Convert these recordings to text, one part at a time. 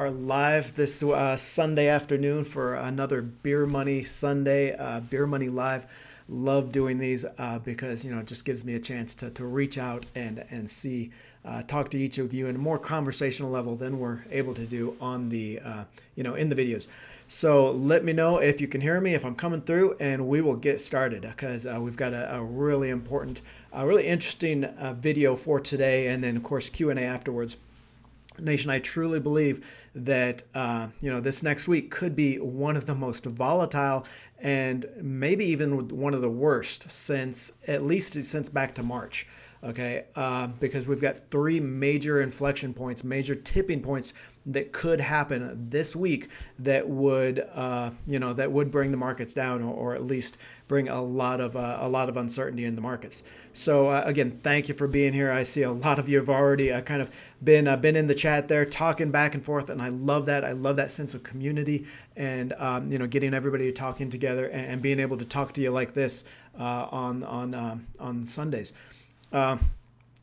are live this Sunday afternoon for another Beer Money Sunday, Beer Money Live. Love doing these because it just gives me a chance to reach out and see talk to each of you in a more conversational level than we're able to do on the in the videos. So let me know if you can hear me, if I'm coming through, and we will get started because we've got a really important, really interesting video for today, and then of course Q&A afterwards. Nation, I truly believe that this next week could be one of the most volatile and maybe even one of the worst since at least since back to March. Okay, because we've got three major inflection points, major tipping points that could happen this week that would that would bring the markets down, or at least bring a lot of uncertainty in the markets. So again, thank you for being here. I see a lot of you have already kind of been in the chat there, talking back and forth, and I love that. I love that sense of community and getting everybody talking together and being able to talk to you like this on Sundays.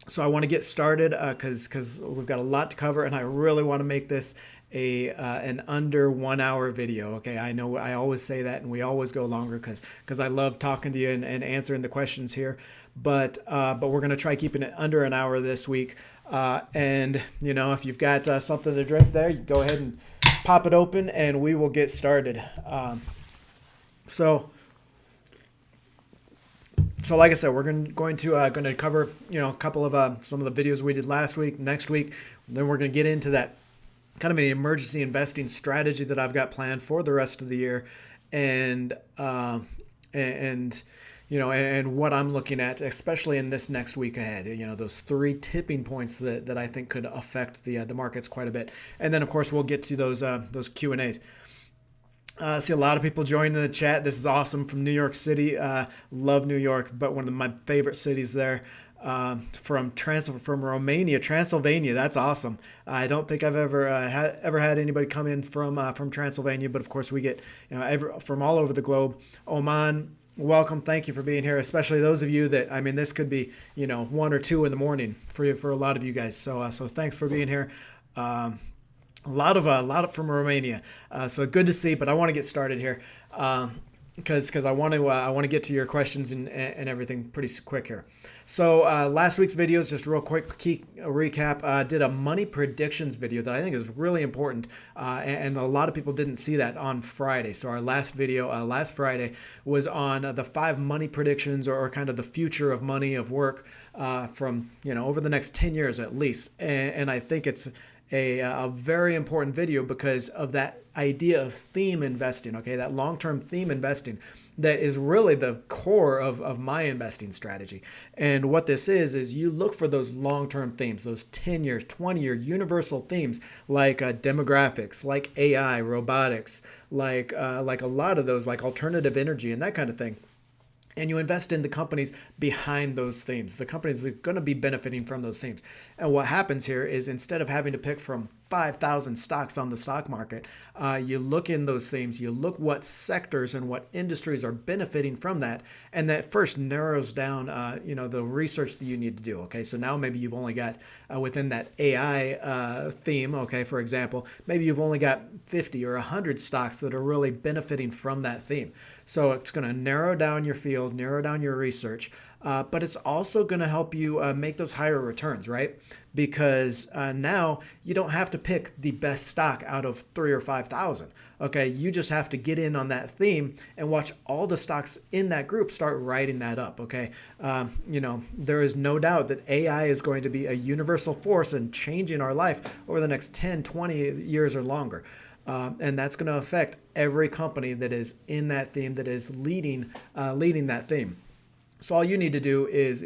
So I want to get started because we've got a lot to cover, and I really want to make this an under 1 hour video. Okay, I know I always say that, and we always go longer because I love talking to you and answering the questions here. But we're going to try keeping it under an hour this week. And if you've got something to drink there, you go ahead and pop it open, and we will get started. So like I said, we're going to cover a couple of some of the videos we did last week, next week. Then we're going to get into that kind of an emergency investing strategy that I've got planned for the rest of the year, and what I'm looking at, especially in this next week ahead. Those three tipping points that I think could affect the markets quite a bit. And then of course we'll get to those Q&As. I see a lot of people joining the chat. This is awesome from New York City. Love New York, but one of my favorite cities there. From Romania, Transylvania. That's awesome. I don't think I've ever had anybody come in from Transylvania, but of course we get from all over the globe. Oman, welcome. Thank you for being here, especially those of you that this could be 1 or 2 in the morning for a lot of you guys. So thanks for being here. A lot of from Romania, so good to see. But I want to get started here because I want to get to your questions and everything pretty quick here. So last week's videos, just real quick key recap. Did a money predictions video that I think is really important, and a lot of people didn't see that on Friday. So our last video last Friday was on the 5 money predictions, or kind of the future of money, of work, from over the next 10 years at least. And I think it's a very important video because of that idea of theme investing, okay, that long-term theme investing that is really the core of my investing strategy. And what this is you look for those long-term themes, those 10-year, 20-year universal themes like demographics, like AI, robotics, like a lot of those, like alternative energy and that kind of thing. And you invest in the companies behind those themes, the companies that are going to be benefiting from those themes. And what happens here is, instead of having to pick from 5,000 stocks on the stock market, you look in those themes, you look what sectors and what industries are benefiting from that, and that first narrows down the research that you need to do. Okay, so now maybe you've only got within that AI theme, okay, for example, maybe you've only got 50 or 100 stocks that are really benefiting from that theme. So it's going to narrow down your field, narrow down your research, but it's also going to help you make those higher returns, right? Because now you don't have to pick the best stock out of 3 or 5,000. Okay, you just have to get in on that theme and watch all the stocks in that group start writing that up. Okay, there is no doubt that AI is going to be a universal force and changing our life over the next 10, 20 years or longer. And that's going to affect every company that is in that theme, that is leading that theme. So all you need to do is,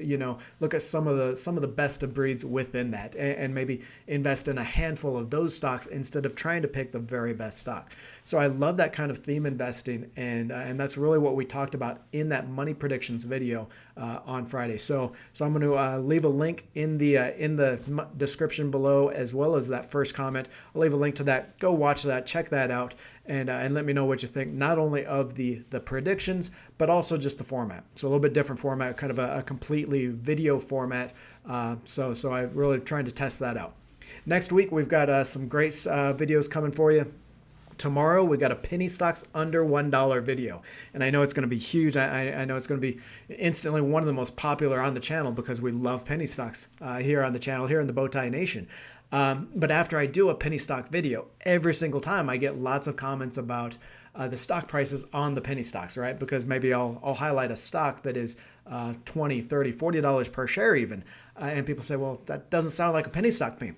look at some of the best of breeds within that, and maybe invest in a handful of those stocks instead of trying to pick the very best stock. So I love that kind of theme investing, and that's really what we talked about in that money predictions video on Friday. So I'm going to leave a link in the description below, as well as that first comment. I'll leave a link to that. Go watch that, check that out, and let me know what you think, not only of the predictions, but also just the format. So a little bit different format, kind of a completely video format. So I'm really trying to test that out. Next week, we've got some great videos coming for you. Tomorrow, we got a penny stocks under $1 video. And I know it's going to be huge. I know it's going to be instantly one of the most popular on the channel because we love penny stocks here on the channel, here in the Bowtie Nation. But after I do a penny stock video, every single time I get lots of comments about the stock prices on the penny stocks, right? Because maybe I'll highlight a stock that is $20, $30, $40 per share even. And people say, well, that doesn't sound like a penny stock to me.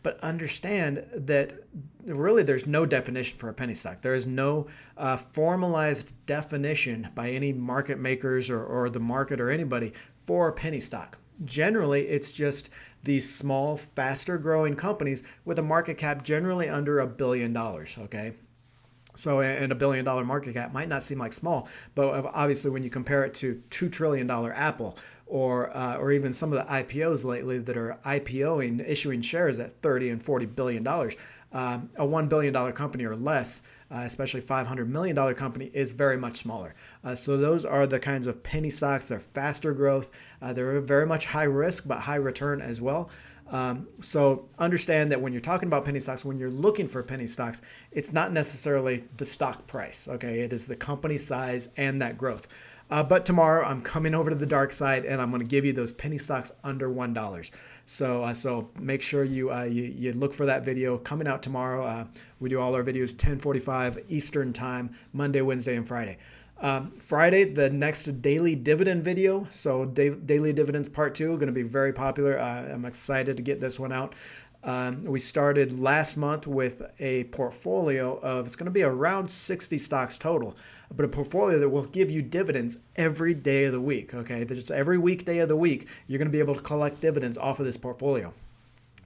But understand that really there's no definition for a penny stock. There is no formalized definition by any market makers or the market or anybody for a penny stock. Generally, it's just these small, faster growing companies with a market cap generally under $1 billion, okay? So, and $1 billion market cap might not seem like small, but obviously when you compare it to $2 trillion Apple or even some of the IPOs lately that are issuing shares at $30 and $40 billion, a $1 billion company or less, especially $500 million company, is very much smaller. So those are the kinds of penny stocks. They're faster growth. They're very much high risk, but high return as well. So understand that when you're talking about penny stocks, when you're looking for penny stocks, it's not necessarily the stock price, okay? It is the company size and that growth. But tomorrow I'm coming over to the dark side and I'm going to give you those penny stocks under $1. So make sure you look for that video coming out tomorrow. We do all our videos 10:45 Eastern time, Monday, Wednesday, and Friday. Friday, the next daily dividend video. So daily dividends part 2 are going to be very popular. I'm excited to get this one out. We started last month with a portfolio of, it's going to be around 60 stocks total, but a portfolio that will give you dividends every day of the week. Okay, just every weekday of the week, you're going to be able to collect dividends off of this portfolio.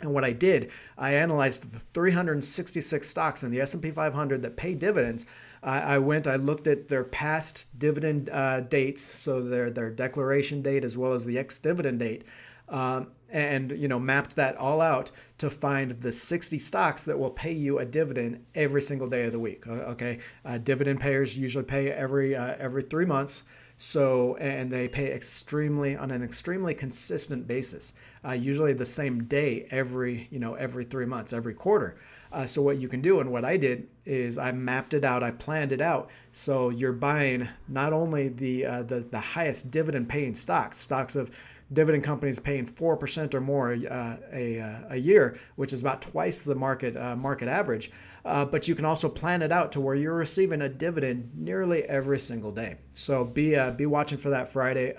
And what I did, I analyzed the 366 stocks in the S&P 500 that pay dividends. I looked at their past dividend dates, so their declaration date as well as the ex-dividend date, and mapped that all out to find the 60 stocks that will pay you a dividend every single day of the week. Okay, dividend payers usually pay every 3 months. So, and they pay on an extremely consistent basis, usually the same day every 3 months, every quarter. So what you can do, and what I did, is I mapped it out, I planned it out. So you're buying not only the highest dividend paying stocks of dividend companies paying 4% or more a year, which is about twice the market average. But you can also plan it out to where you're receiving a dividend nearly every single day. So be watching for that Friday.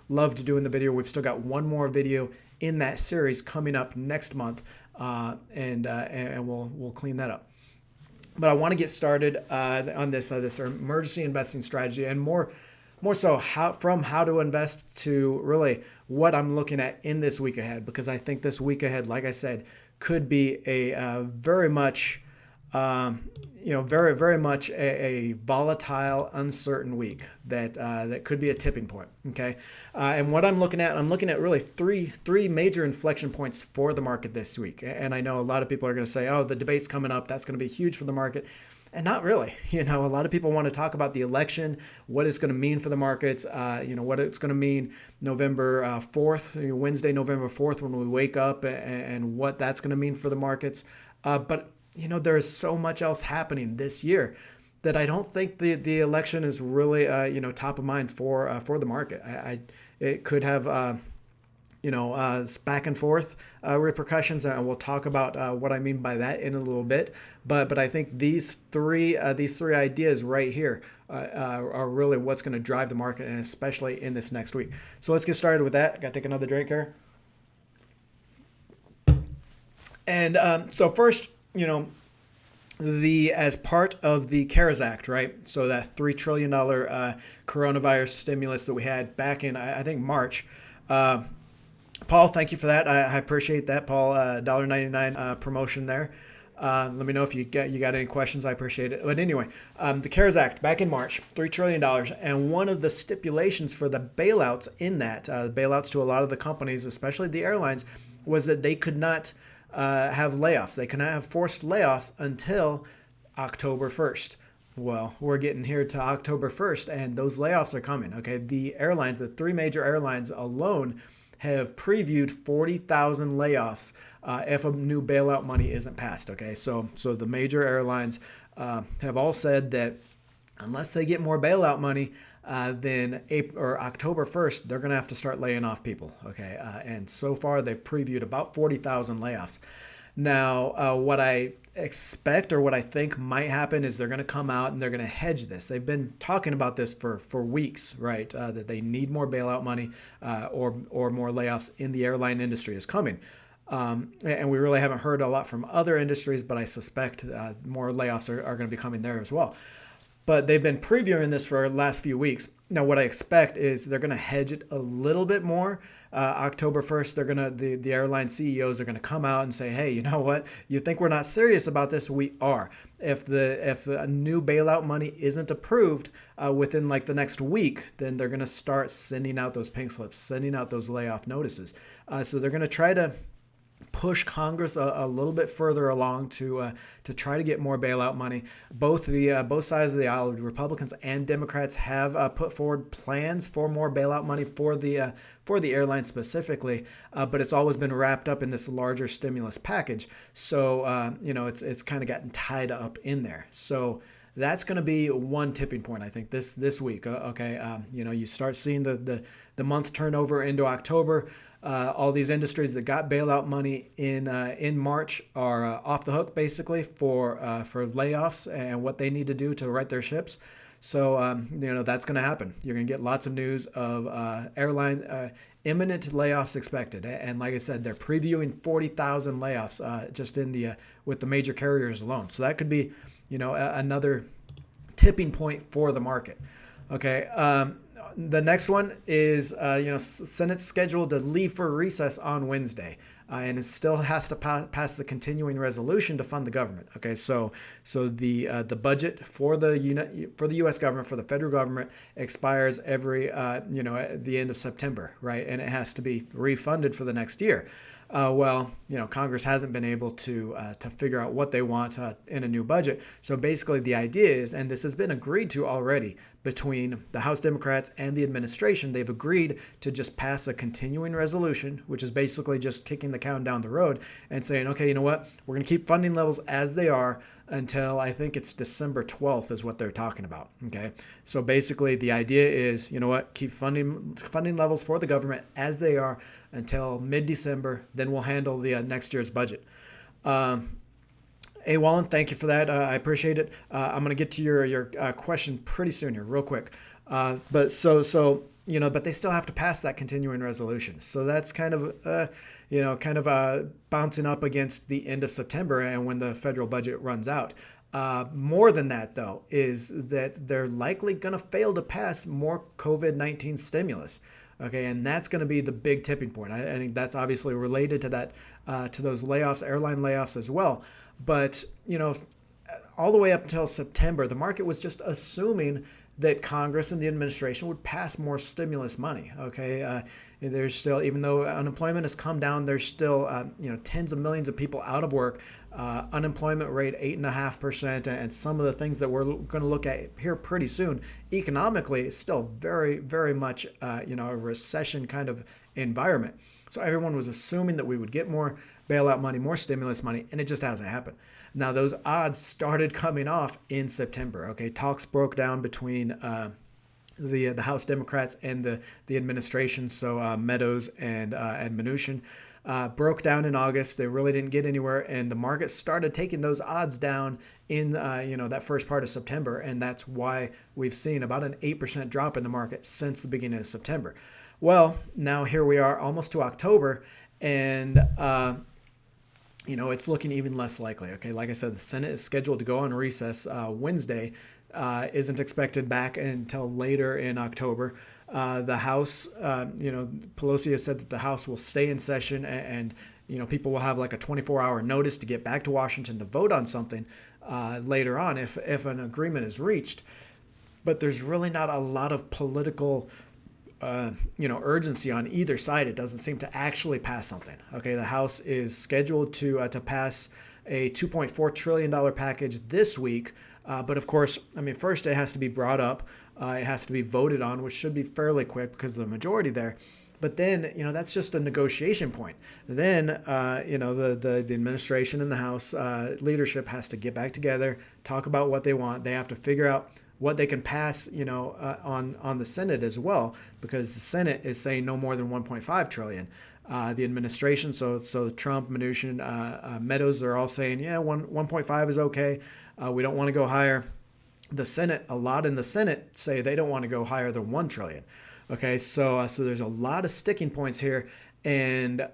Loved doing the video. We've still got one more video in that series coming up next month, and we'll clean that up. But I want to get started on this emergency investing strategy, and more so how to invest to really what I'm looking at in this week ahead, because I think this week ahead, like I said, could be a very much very much a volatile, uncertain week that could be a tipping point. Okay, and what I'm looking at really three major inflection points for the market this week. And I know a lot of people are going to say, oh, the debate's coming up, that's going to be huge for the market. And not really. A lot of people want to talk about the election, what it's going to mean for the markets, what it's going to mean November 4th, Wednesday, November 4th, when we wake up, and what that's going to mean for the markets. But there is so much else happening this year that I don't think the election is really top of mind for the market. It could have back and forth repercussions, and we'll talk about what I mean by that in a little bit. But I think these three ideas right here are really what's going to drive the market, and especially in this next week. So let's get started with that. I got to take another drink here. And so first, as part of the CARES Act, right? So that $3 trillion coronavirus stimulus that we had back in, I think, March. Paul, thank you for that. I appreciate that, Paul. $1.99 promotion there. Let me know if you got any questions. I appreciate it. But anyway, the CARES Act back in March, $3 trillion. And one of the stipulations for the bailouts in that, bailouts to a lot of the companies, especially the airlines, was that they could not have layoffs. They could not have forced layoffs until October 1st. Well, we're getting here to October 1st, and those layoffs are coming. Okay, the airlines, the three major airlines alone, have previewed 40,000 layoffs if a new bailout money isn't passed. Okay, so the major airlines have all said that unless they get more bailout money, then April, or October 1st, they're going to have to start laying off people. Okay, and so far they've previewed about 40,000 layoffs. Now, what I expect or what I think might happen is they're going to come out and they're going to hedge this. They've been talking about this for weeks, right? That they need more bailout money or more layoffs in the airline industry is coming. And we really haven't heard a lot from other industries, but I suspect more layoffs are going to be coming there as well. But they've been previewing this for the last few weeks. Now, what I expect is they're going to hedge it a little bit more. October 1st, they're going to the airline CEOs are going to come out and say, "Hey, you know what? You think we're not serious about this? We are. If a new bailout money isn't approved within like the next week, then they're going to start sending out those pink slips, sending out those layoff notices. So they're going to try to push Congress a little bit further along to try to get more bailout money. Both sides of the aisle, Republicans and Democrats, have put forward plans for more bailout money for the airline specifically, but it's always been wrapped up in this larger stimulus package. So it's kind of gotten tied up in there. So that's going to be one tipping point, I think, this week. You start seeing the month turn over into October. All these industries that got bailout money in March are off the hook basically for layoffs and what they need to do to right their ships. So that's going to happen. You're going to get lots of news of airline imminent layoffs expected. And like I said, they're previewing 40,000 layoffs just with the major carriers alone. So that could be another tipping point for the market. Okay. The next one is, Senate's scheduled to leave for recess on Wednesday, and it still has to pass the continuing resolution to fund the government. Okay, so the budget for the U.S. government, for the federal government, expires every at the end of September, right? And it has to be refunded for the next year. Congress hasn't been able to figure out what they want in a new budget. So basically the idea is, and this has been agreed to already between the House Democrats and the administration, they've agreed to just pass a continuing resolution, which is basically just kicking the can down the road and saying, okay, you know what, we're going to keep funding levels as they are until I think it's December 12th is what they're talking about. Okay. So basically the idea is, you know what, keep funding levels for the government as they are until mid-December, then we'll handle the next year's budget. Hey, Wallen, thank you for that. I appreciate it. I'm going to get to your question pretty soon here, real quick. But they still have to pass that continuing resolution. So that's kind of bouncing up against the end of September and when the federal budget runs out. More than that, though, is that they're likely going to fail to pass more COVID-19 stimulus. Okay, and that's going to be the big tipping point. I think that's obviously related to that, to those layoffs, airline layoffs as well. But, all the way up until September, the market was just assuming that Congress and the administration would pass more stimulus money. Okay, there's still, even though unemployment has come down, there's still tens of millions of people out of work. Unemployment rate 8.5%, and some of the things that we're going to look at here pretty soon, economically, is still very, very much a recession kind of environment. So everyone was assuming that we would get more bailout money, more stimulus money, and it just hasn't happened. Now, those odds started coming off in September. Okay, talks broke down between the House Democrats and the administration. So Meadows and Mnuchin broke down in August. They really didn't get anywhere, and the market started taking those odds down in that first part of September, and that's why we've seen about an 8% drop in the market since the beginning of September. Well, now here we are almost to October, and it's looking even less likely. Okay, like I said, the Senate is scheduled to go on recess Wednesday. Isn't expected back until later in October. The House, Pelosi has said that the House will stay in session, and people will have like a 24-hour notice to get back to Washington to vote on something later on if an agreement is reached. But there's really not a lot of political urgency on either side. It doesn't seem to actually pass something. Okay, the House is scheduled to pass a $2.4 trillion package this week. But of course, first it has to be brought up. It has to be voted on, which should be fairly quick because of the majority there. But then, that's just a negotiation point. Then, the administration and the House leadership has to get back together, talk about what they want. They have to figure out what they can pass, on the Senate as well, because the Senate is saying no more than 1.5 trillion. The administration, so Trump, Mnuchin, Meadows, are all saying, 1.5 is okay. We don't want to go higher. The Senate, a lot in the Senate say they don't want to go higher than 1 trillion. Okay, so there's a lot of sticking points here, and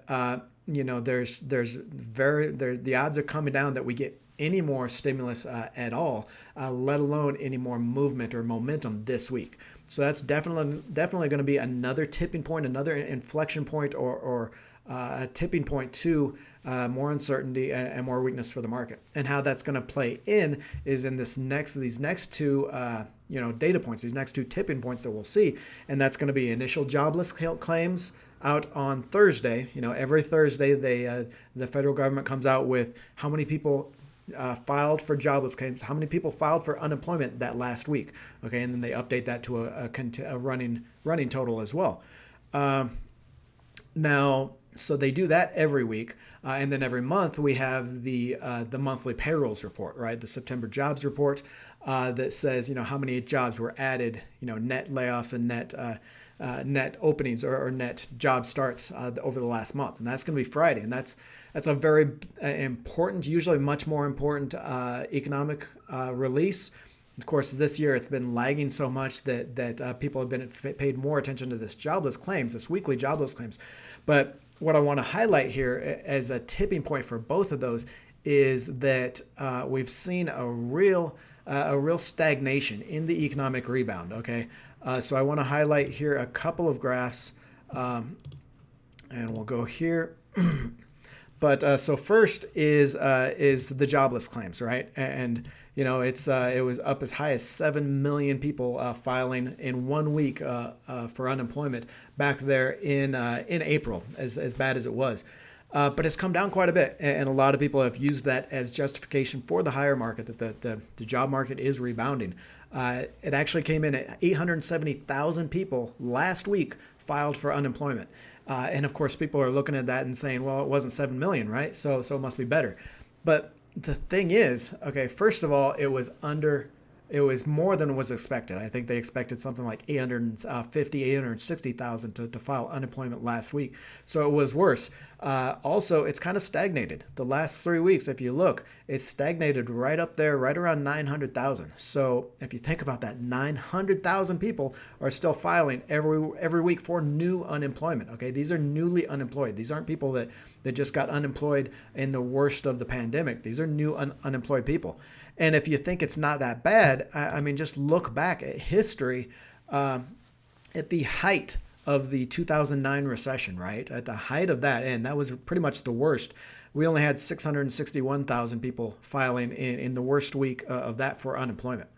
the odds are coming down that we get any more stimulus at all, let alone any more movement or momentum this week. So that's definitely going to be another tipping point, another inflection point, or a tipping point to more uncertainty and more weakness for the market. And how that's going to play in is in these next two data points, these next two tipping points that we'll see, and that's going to be initial jobless claims out on Thursday. Every Thursday the federal government comes out with how many people filed for jobless claims, how many people filed for unemployment that last week. Okay, and then they update that to a running total as well. Now, so they do that every week, and then every month we have the monthly payrolls report, right? The September jobs report that says how many jobs were added, net layoffs and net openings or net job starts over the last month, and that's going to be Friday, and that's a very important, usually much more important economic release. Of course, this year it's been lagging so much that people have been paid more attention to this weekly jobless claims. But what I want to highlight here as a tipping point for both of those is that we've seen a real stagnation in the economic rebound. Okay, so I want to highlight here a couple of graphs, and we'll go here. But so first is the jobless claims, right? And it was up as high as 7 million people filing in 1 week for unemployment back there in April, as bad as it was. But it's come down quite a bit, and a lot of people have used that as justification for the higher market, that the job market is rebounding. It actually came in at 870,000 people last week filed for unemployment. And of course, people are looking at that and saying, well, it wasn't 7 million, right? So it must be better. But the thing is, okay, first of all, it was more than was expected. I think they expected something like 860,000 to file unemployment last week. So it was worse. Also, it's kind of stagnated. The last 3 weeks, if you look, it's stagnated right up there, right around 900,000. So if you think about that, 900,000 people are still filing every week for new unemployment. Okay, these are newly unemployed. These aren't people that just got unemployed in the worst of the pandemic. These are new unemployed people. And if you think it's not that bad, I mean, just look back at history. At the height of the 2009 recession, right? At the height of that, and that was pretty much the worst. We only had 661,000 people filing in the worst week of that for unemployment.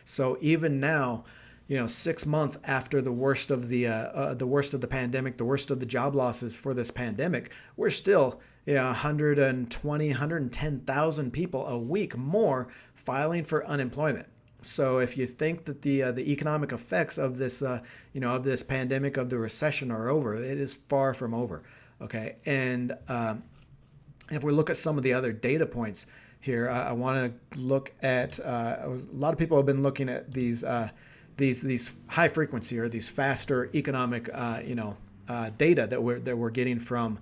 So even now, 6 months after the worst of the pandemic, the worst of the job losses for this pandemic, we're still 120, 110,000 people a week more filing for unemployment. So if you think that the economic effects of this of this pandemic, of the recession, are over, it is far from over. Okay, and if we look at some of the other data points here, I want to look at a lot of people have been looking at these high frequency or these faster economic data that we're getting from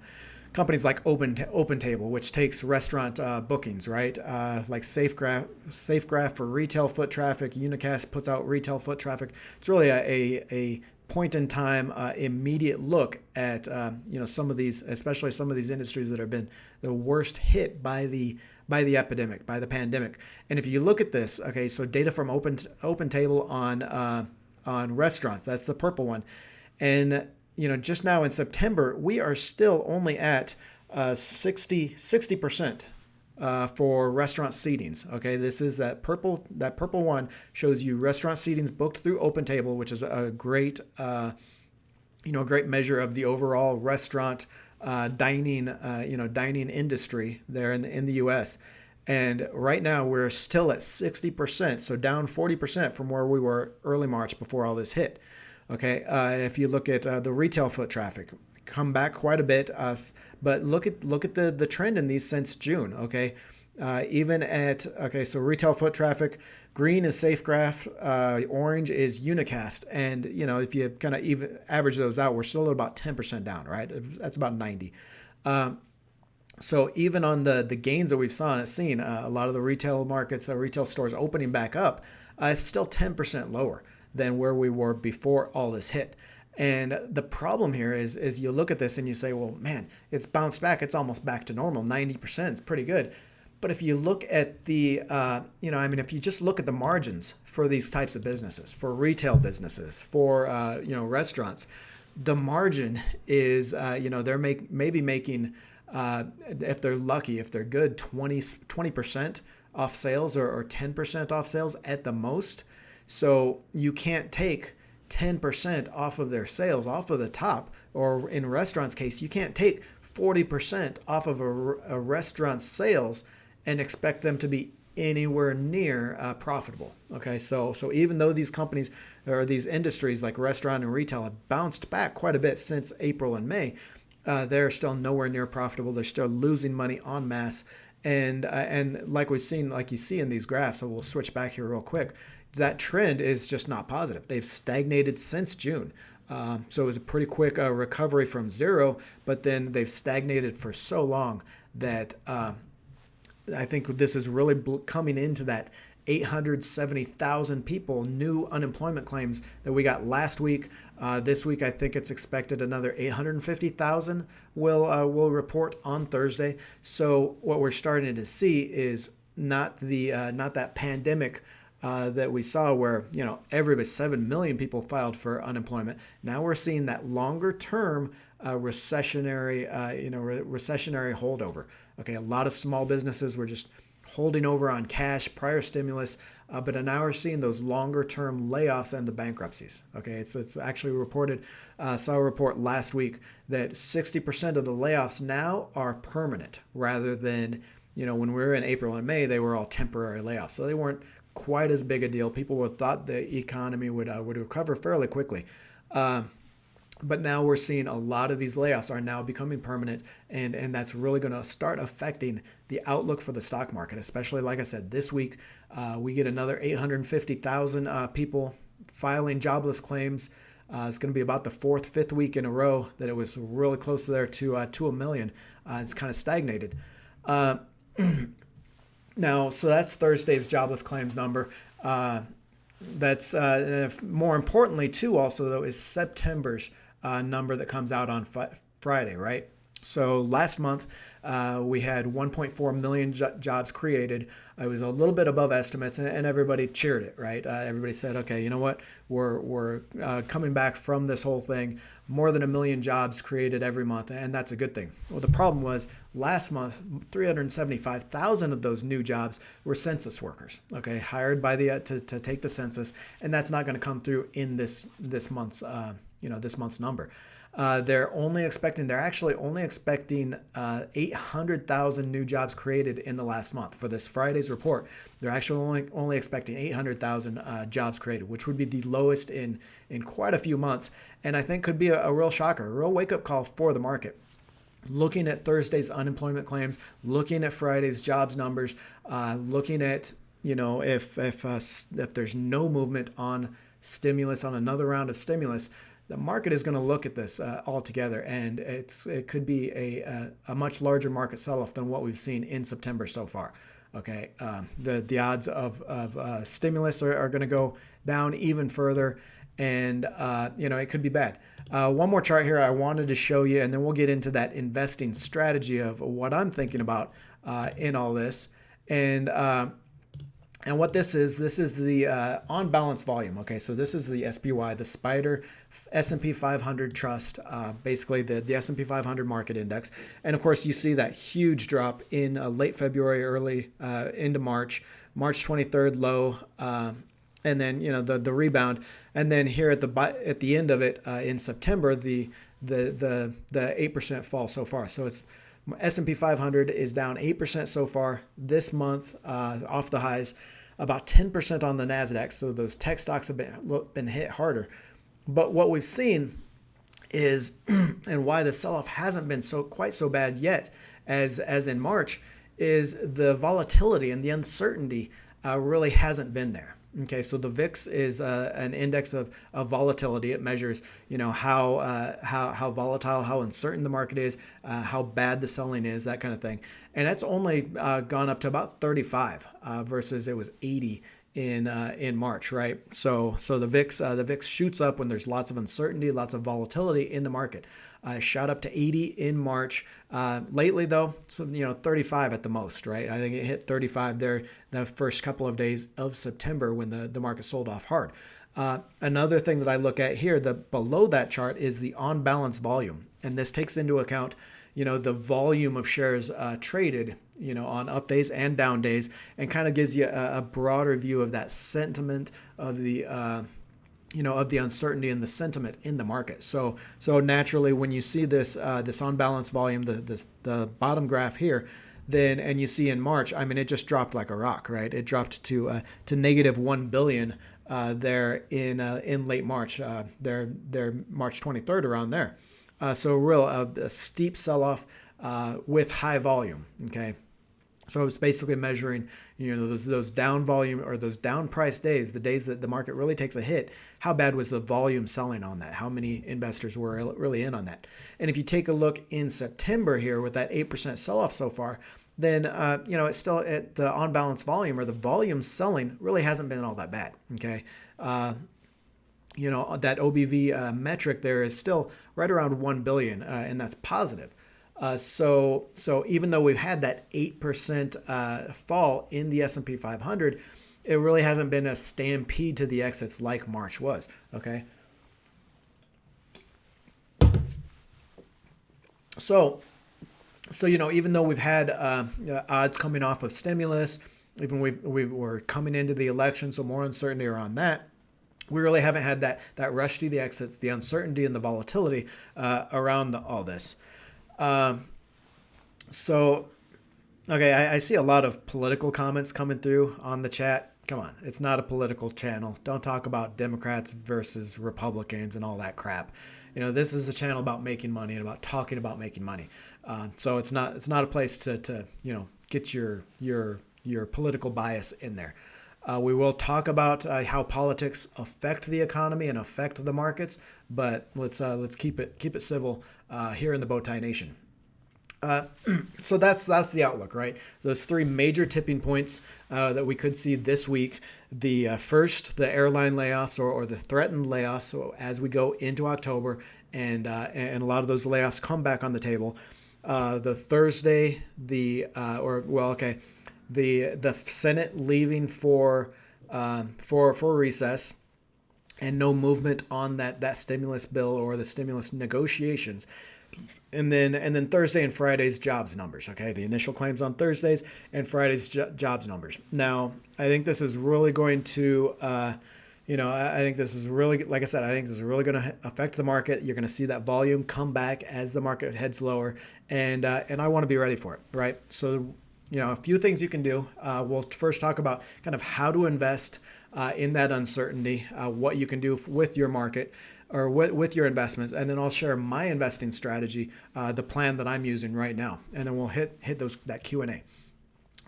companies like OpenTable, which takes restaurant bookings, right? Like SafeGraph for retail foot traffic. Unicast puts out retail foot traffic. It's really a point in time, immediate look at some of these, especially some of these industries that have been the worst hit by the epidemic, by the pandemic. And if you look at this, okay, so data from OpenTable on restaurants, that's the purple one, and just now in September, we are still only at 60% for restaurant seatings. Okay, this is that purple one shows you restaurant seatings booked through OpenTable, which is a great great measure of the overall restaurant dining industry there in the U.S. And right now we're still at 60%, so down 40% from where we were early March before all this hit. Okay, if you look at the retail foot traffic, come back quite a bit. But look at the trend in these since June. Okay, even at okay, so retail foot traffic, green is SafeGraph, orange is Unicast, and if you kind of even average those out, we're still at about 10% down, right? That's about 90. So even on the gains that we've seen, a lot of the retail markets, retail stores opening back up, it's still 10% lower than where we were before all this hit. And the problem here is you look at this and you say, well, man, it's bounced back. It's almost back to normal. 90% is pretty good. But if you look at if you just look at the margins for these types of businesses, for retail businesses, for restaurants, the margin is they're maybe making if they're lucky, if they're good, 20% off sales or 10% off sales at the most. So you can't take 10% off of their sales off of the top, or in restaurants case, you can't take 40% off of a restaurant's sales and expect them to be anywhere near profitable. Okay, so even though these companies or these industries like restaurant and retail have bounced back quite a bit since April and May, they're still nowhere near profitable. They're still losing money en masse, and like we've seen, like you see in these graphs. So we'll switch back here real quick. That trend is just not positive. They've stagnated since June. So it was a pretty quick recovery from zero, but then they've stagnated for so long that I think this is really coming into that 870,000 people new unemployment claims that we got last week. This week, I think it's expected another 850,000 will report on Thursday. So what we're starting to see is not that pandemic that we saw where everybody 7 million people filed for unemployment. Now we're seeing that longer term recessionary holdover. Okay, a lot of small businesses were just holding over on cash prior stimulus, but now we're seeing those longer term layoffs and the bankruptcies. Okay, it's actually reported. Saw a report last week that 60% of the layoffs now are permanent, rather than when we were in April and May, they were all temporary layoffs. So they weren't quite as big a deal. People would thought the economy would recover fairly quickly. But now we're seeing a lot of these layoffs are now becoming permanent, and that's really going to start affecting the outlook for the stock market, especially, like I said, this week. We get another 850,000 people filing jobless claims. It's going to be about the fifth week in a row that it was really close to there to a million. It's kind of stagnated. Now, so that's Thursday's jobless claims number. That's more importantly, too, also, though, is September's number that comes out on Friday, right? So last month, we had 1.4 million jobs created. It was a little bit above estimates, and everybody cheered it, right? Everybody said, okay, you know what? We're coming back from this whole thing. More than 1 million jobs created every month, and that's a good thing. Well, the problem was last month, 375,000 of those new jobs were census workers, okay, hired by the to take the census, and that's not going to come through in this month's this month's number. They're actually only expecting 800,000 new jobs created in the last month. For this Friday's report, they're actually only expecting 800,000 jobs created, which would be the lowest in quite a few months, and I think could be a real shocker, a real wake-up call for the market. Looking at Thursday's unemployment claims, looking at Friday's jobs numbers, looking at if there's no movement on stimulus, on another round of stimulus, the market is going to look at this altogether, and it could be a much larger market sell-off than what we've seen in September so far. Okay, the odds of stimulus are going to go down even further, and it could be bad. One more chart here I wanted to show you, and then we'll get into that investing strategy of what I'm thinking about in all this, and what this is the on balance volume. Okay, so this is the SPY, the Spider S&P 500 Trust, basically the S&P 500 market index. And of course, you see that huge drop in late February, early into March 23rd low, and then the rebound, and then here at the end of it in September, the 8% fall so far. So it's S&P 500 is down 8% so far this month off the highs, about 10% on the NASDAQ. So those tech stocks have been hit harder. But what we've seen is, and why the sell-off hasn't been quite so bad yet as in March, is the volatility and the uncertainty really hasn't been there. Okay, so the VIX is an index of volatility. It measures, how volatile, how uncertain the market is, how bad the selling is, that kind of thing. And that's only gone up to about 35 versus it was 80 in March, right? So the VIX shoots up when there's lots of uncertainty, lots of volatility in the market. Shot up to 80 in March. Lately, though, so 35 at the most, right? I think it hit 35 there the first couple of days of September when the market sold off hard. Another thing that I look at here, below that chart, is the on balance volume, and this takes into account the volume of shares traded, on up days and down days, and kind of gives you a broader view of that sentiment of the of the uncertainty and the sentiment in the market. So naturally, when you see this on balance volume, the bottom graph here, then and you see in March, I mean, it just dropped like a rock, right? It dropped to negative 1 billion there in late March, there March 23rd, around there. So a steep sell-off with high volume. Okay. So it's basically measuring, those down volume or those down price days, the days that the market really takes a hit. How bad was the volume selling on that? How many investors were really in on that? And if you take a look in September here with that 8% sell-off so far, then it's still at the on balance volume, or the volume selling really hasn't been all that bad. Okay. That OBV metric there is still right around 1 billion, and that's positive. So even though we've had that 8% fall in the S&P 500, it really hasn't been a stampede to the exits like March was. Okay. So even though we've had odds coming off of stimulus, even we were coming into the election, so more uncertainty around that, we really haven't had that rush to the exits, the uncertainty and the volatility around all this. I see a lot of political comments coming through on the chat. Come on, it's not a political channel. Don't talk about Democrats versus Republicans and all that crap. This is a channel about making money and about talking about making money. So it's not a place to get your political bias in there. We will talk about how politics affect the economy and affect the markets, but let's keep it civil here in the Bowtie Nation. So that's the outlook, right? Those three major tipping points that we could see this week. The first, the airline layoffs or the threatened layoffs. So as we go into October, and a lot of those layoffs come back on the table. The Thursday, the Senate leaving for recess, and no movement on that stimulus bill or the stimulus negotiations. And then Thursday and Friday's jobs numbers. Okay, the initial claims on Thursdays and Friday's jobs numbers. Now, I think this is really going to, I think this is really, like I said, I think this is really going to affect the market. You're going to see that volume come back as the market heads lower, and I want to be ready for it, right? So, a few things you can do. We'll first talk about kind of how to invest in that uncertainty, what you can do with your market, or with your investments, and then I'll share my investing strategy, the plan that I'm using right now, and then we'll hit that Q&A.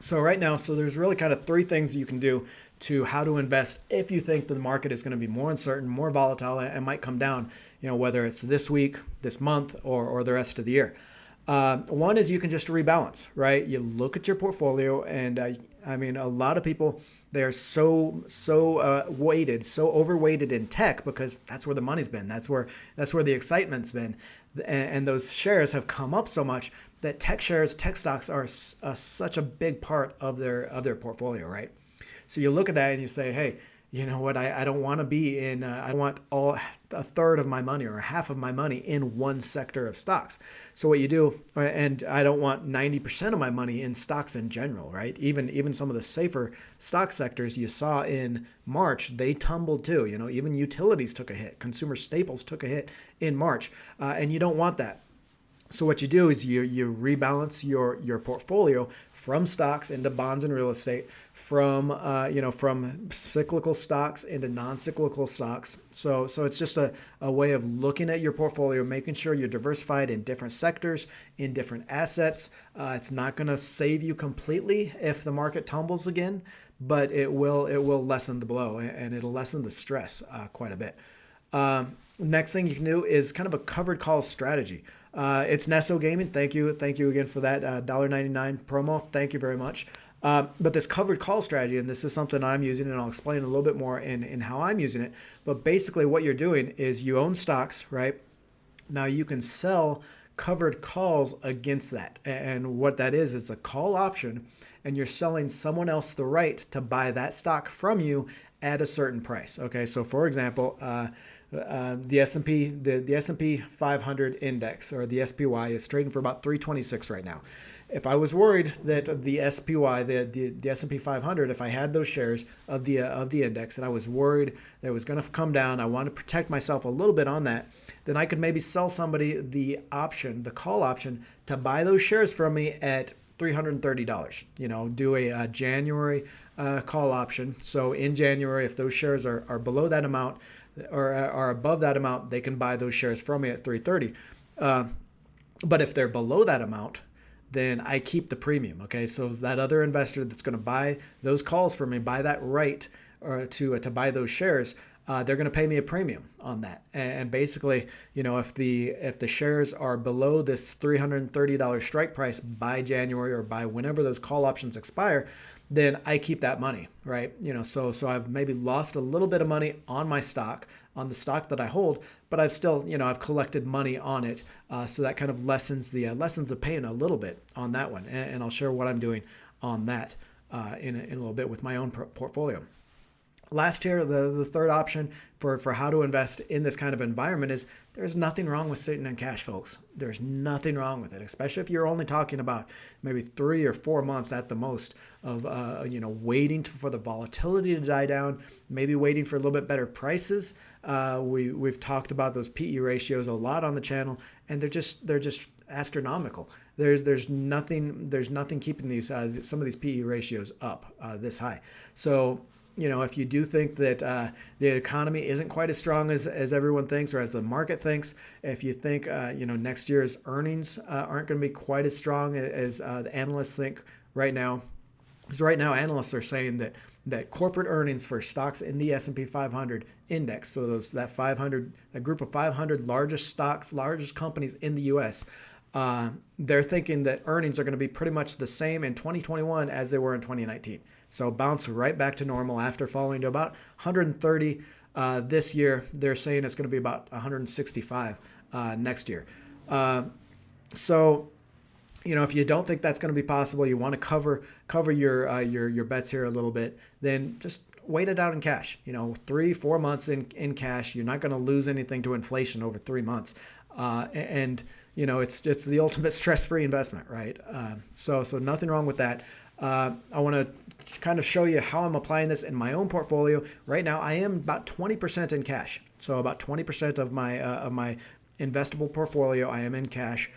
So right now, there's really kind of three things that you can do to how to invest if you think the market is going to be more uncertain, more volatile, and might come down, whether it's this week, this month, or the rest of the year. One is you can just rebalance, right? You look at your portfolio, and a lot of people, they're so overweighted in tech because that's where the money's been. That's where the excitement's been, and those shares have come up so much that tech stocks are such a big part of their portfolio, right? So you look at that and you say, hey, you know what? I don't want to be in. I want a third of my money or half of my money in one sector of stocks. So what you do, and I don't want 90% of my money in stocks in general, right? Even some of the safer stock sectors you saw in March, they tumbled too. Even utilities took a hit. Consumer staples took a hit in March, and you don't want that. So what you do is you rebalance your portfolio from stocks into bonds and real estate, from from cyclical stocks into non-cyclical stocks. So it's just a way of looking at your portfolio, making sure you're diversified in different sectors, in different assets. It's not going to save you completely if the market tumbles again, but it will lessen the blow, and it'll lessen the stress quite a bit. Next thing you can do is kind of a covered call strategy. It's Nesso Gaming. Thank you again for that $1.99 promo. Thank you very much. But this covered call strategy, and this is something I'm using, and I'll explain a little bit more in how I'm using it. But basically, what you're doing is you own stocks, right? Now you can sell covered calls against that, and what that is a call option, and you're selling someone else the right to buy that stock from you at a certain price. Okay, so for example, the S&P 500 index, or the SPY, is trading for about 326 right now. If I was worried that the SPY, the S&P 500, if I had those shares of the index, and I was worried that it was going to come down, I want to protect myself a little bit on that, then I could maybe sell somebody the call option to buy those shares from me at $330. Do a January call option. So in January, if those shares are below that amount, or are above that amount, they can buy those shares from me at $330. But if they're below that amount, then I keep the premium. Okay, so that other investor that's going to buy those calls for me, buy that right, or to buy those shares, they're going to pay me a premium on that. And basically, if the shares are below this $330 strike price by January, or by whenever those call options expire, then I keep that money, right? So I've maybe lost a little bit of money on my stock, on the stock that I hold, but I've still, I've collected money on it. So that kind of lessens the pain a little bit on that one. And I'll share what I'm doing on that in a little bit with my own portfolio. Last here, the third option for how to invest in this kind of environment is there's nothing wrong with sitting in cash, folks. There's nothing wrong with it, especially if you're only talking about maybe 3 or 4 months at the most of waiting for the volatility to die down, maybe waiting for a little bit better prices. We've talked about those PE ratios a lot on the channel, and they're just astronomical. There's nothing keeping these some of these PE ratios up this high. So if you do think that the economy isn't quite as strong as everyone thinks, or as the market thinks, if you think next year's earnings aren't going to be quite as strong as the analysts think right now, because right now analysts are saying that corporate earnings for stocks in the S&P 500 index, so that group of 500 largest stocks, largest companies in the U.S., they're thinking that earnings are going to be pretty much the same in 2021 as they were in 2019. So bounce right back to normal after falling to about 130 this year. They're saying it's going to be about 165 next year. So if you don't think that's going to be possible, you want to cover your bets here a little bit, then just wait it out in cash. 3-4 months in cash. You're not going to lose anything to inflation over 3 months, and it's the ultimate stress-free investment, right? So nothing wrong with that. I want to kind of show you how I'm applying this in my own portfolio. Right now, I am about 20% in cash. So about 20% of my investable portfolio, I am in cash,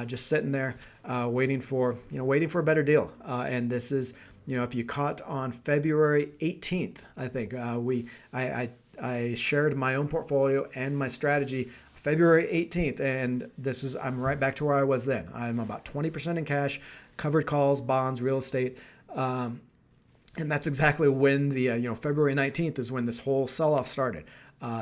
just sitting there, waiting for a better deal. And this is, if you caught on February 18th, I think I shared my own portfolio and my strategy February 18th, and I'm right back to where I was then. I'm about 20% in cash, covered calls, bonds, real estate, and that's exactly when the February 19th is when this whole sell-off started.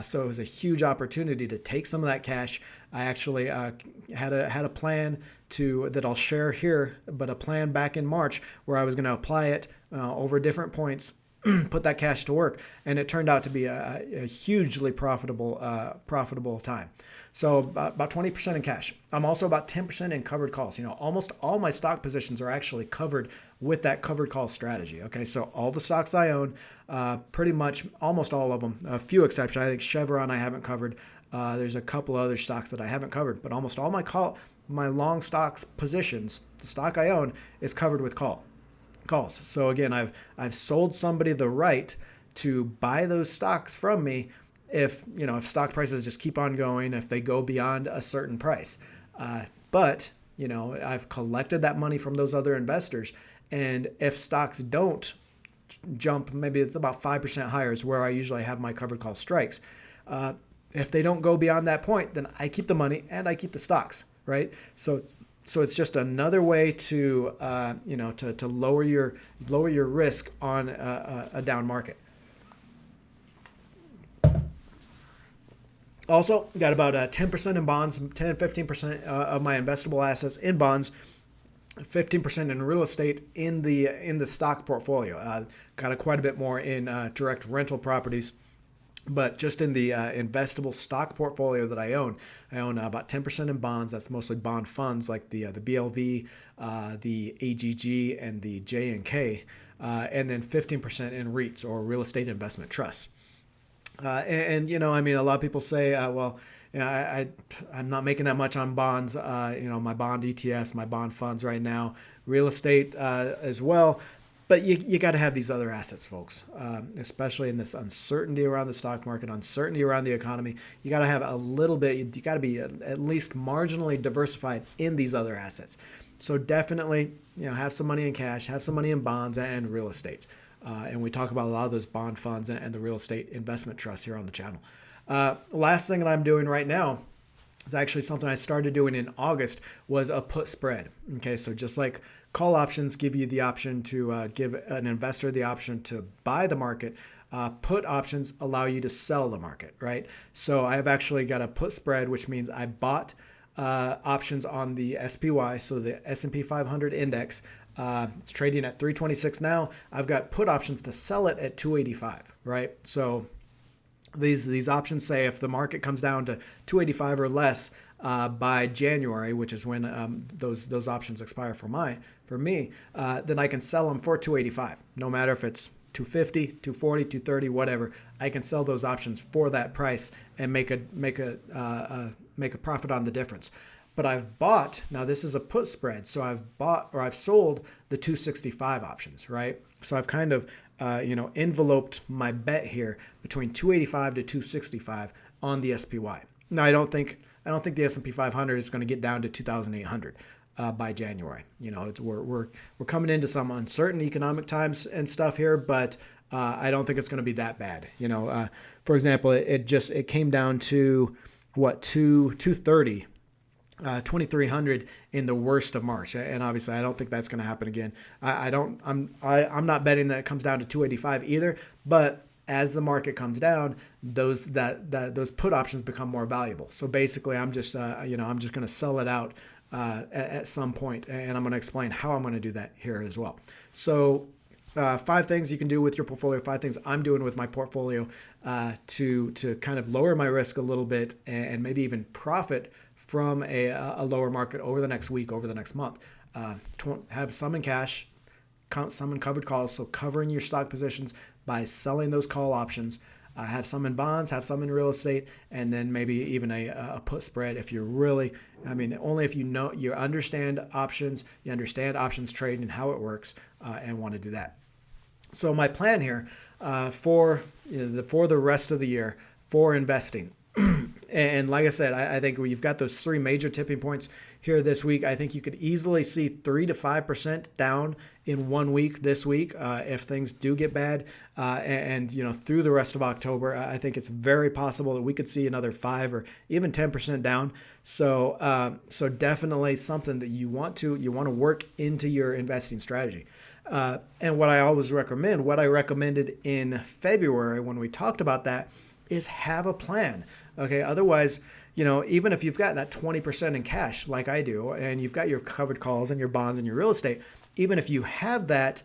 So it was a huge opportunity to take some of that cash. I actually had a plan that I'll share here, but a plan back in March where I was going to apply it over different points, put that cash to work, and it turned out to be a hugely profitable time. So about 20% in cash. I'm also about 10% in covered calls. Almost all my stock positions are actually covered with that covered call strategy. Okay, so all the stocks I own, pretty much almost all of them, a few exceptions. I think Chevron I haven't covered. There's a couple other stocks that I haven't covered, but almost all my long stocks positions, the stock I own, is covered with calls. So again, I've sold somebody the right to buy those stocks from me if stock prices just keep on going, if they go beyond a certain price. But, I've collected that money from those other investors. And if stocks don't jump, maybe it's about 5% higher is where I usually have my covered call strikes. If they don't go beyond that point, then I keep the money and I keep the stocks, right? So it's just another way to to lower your risk on a down market. Also, got about 10% in bonds, 10-15% of my investable assets in bonds, 15% in real estate in the stock portfolio. Got quite a bit more in direct rental properties. But just in the investable stock portfolio that I own about 10% in bonds. That's mostly bond funds like the BLV, the AGG, and the J&K, and then 15% in REITs or real estate investment trusts. A lot of people say, I'm not making that much on bonds. My bond ETFs, my bond funds right now, real estate as well. But you got to have these other assets, folks, especially in this uncertainty around the stock market, uncertainty around the economy. You got to have a little bit, you got to be at least marginally diversified in these other assets. So definitely, have some money in cash, have some money in bonds and real estate. And we talk about a lot of those bond funds and the real estate investment trusts here on the channel. Last thing that I'm doing right now is actually something I started doing in August was a put spread. Okay, so just like call options give you the option to give an investor the option to buy the market, put options allow you to sell the market, right? So I've actually got a put spread, which means I bought options on the SPY, so the S&P 500 index. It's trading at 326 now. I've got put options to sell it at 285, right? So these options say if the market comes down to 285 or less by January, which is when those options expire for me, then I can sell them for 285. No matter if it's 250, 240, 230, whatever, I can sell those options for that price and make a profit on the difference. But I've bought, now this is a put spread, so I've sold the 265 options, right? So I've kind of enveloped my bet here between 285 to 265 on the SPY. Now I don't think the S&P 500 is going to get down to 2,800 by January. We're coming into some uncertain economic times and stuff here, but I don't think it's going to be that bad. For example, it came down to 230. 2,300 in the worst of March, and obviously I don't think that's going to happen again. I'm not betting that it comes down to 285 either. But as the market comes down, those put options become more valuable. So basically, I'm just going to sell it out at some point, and I'm going to explain how I'm going to do that here as well. So 5 things you can do with your portfolio, 5 things I'm doing with my portfolio to kind of lower my risk a little bit and maybe even profit from a lower market over the next week, over the next month. Have some in cash, some in covered calls, so covering your stock positions by selling those call options. Have some in bonds, have some in real estate, and then maybe even a put spread if you're really, only if you understand options, you understand options trading and how it works, and want to do that. So my plan here for the rest of the year for investing. And like I said, I think you've got those 3 major tipping points here this week. I think you could easily see 3 to 5% down in 1 week this week if things do get bad. And through the rest of October, I think it's very possible that we could see another 5 or even 10% down. So definitely something that you want to work into your investing strategy. And what I always recommend, what I recommended in February when we talked about that, is have a plan. Okay. Otherwise, even if you've got that 20% in cash, like I do, and you've got your covered calls and your bonds and your real estate, even if you have that,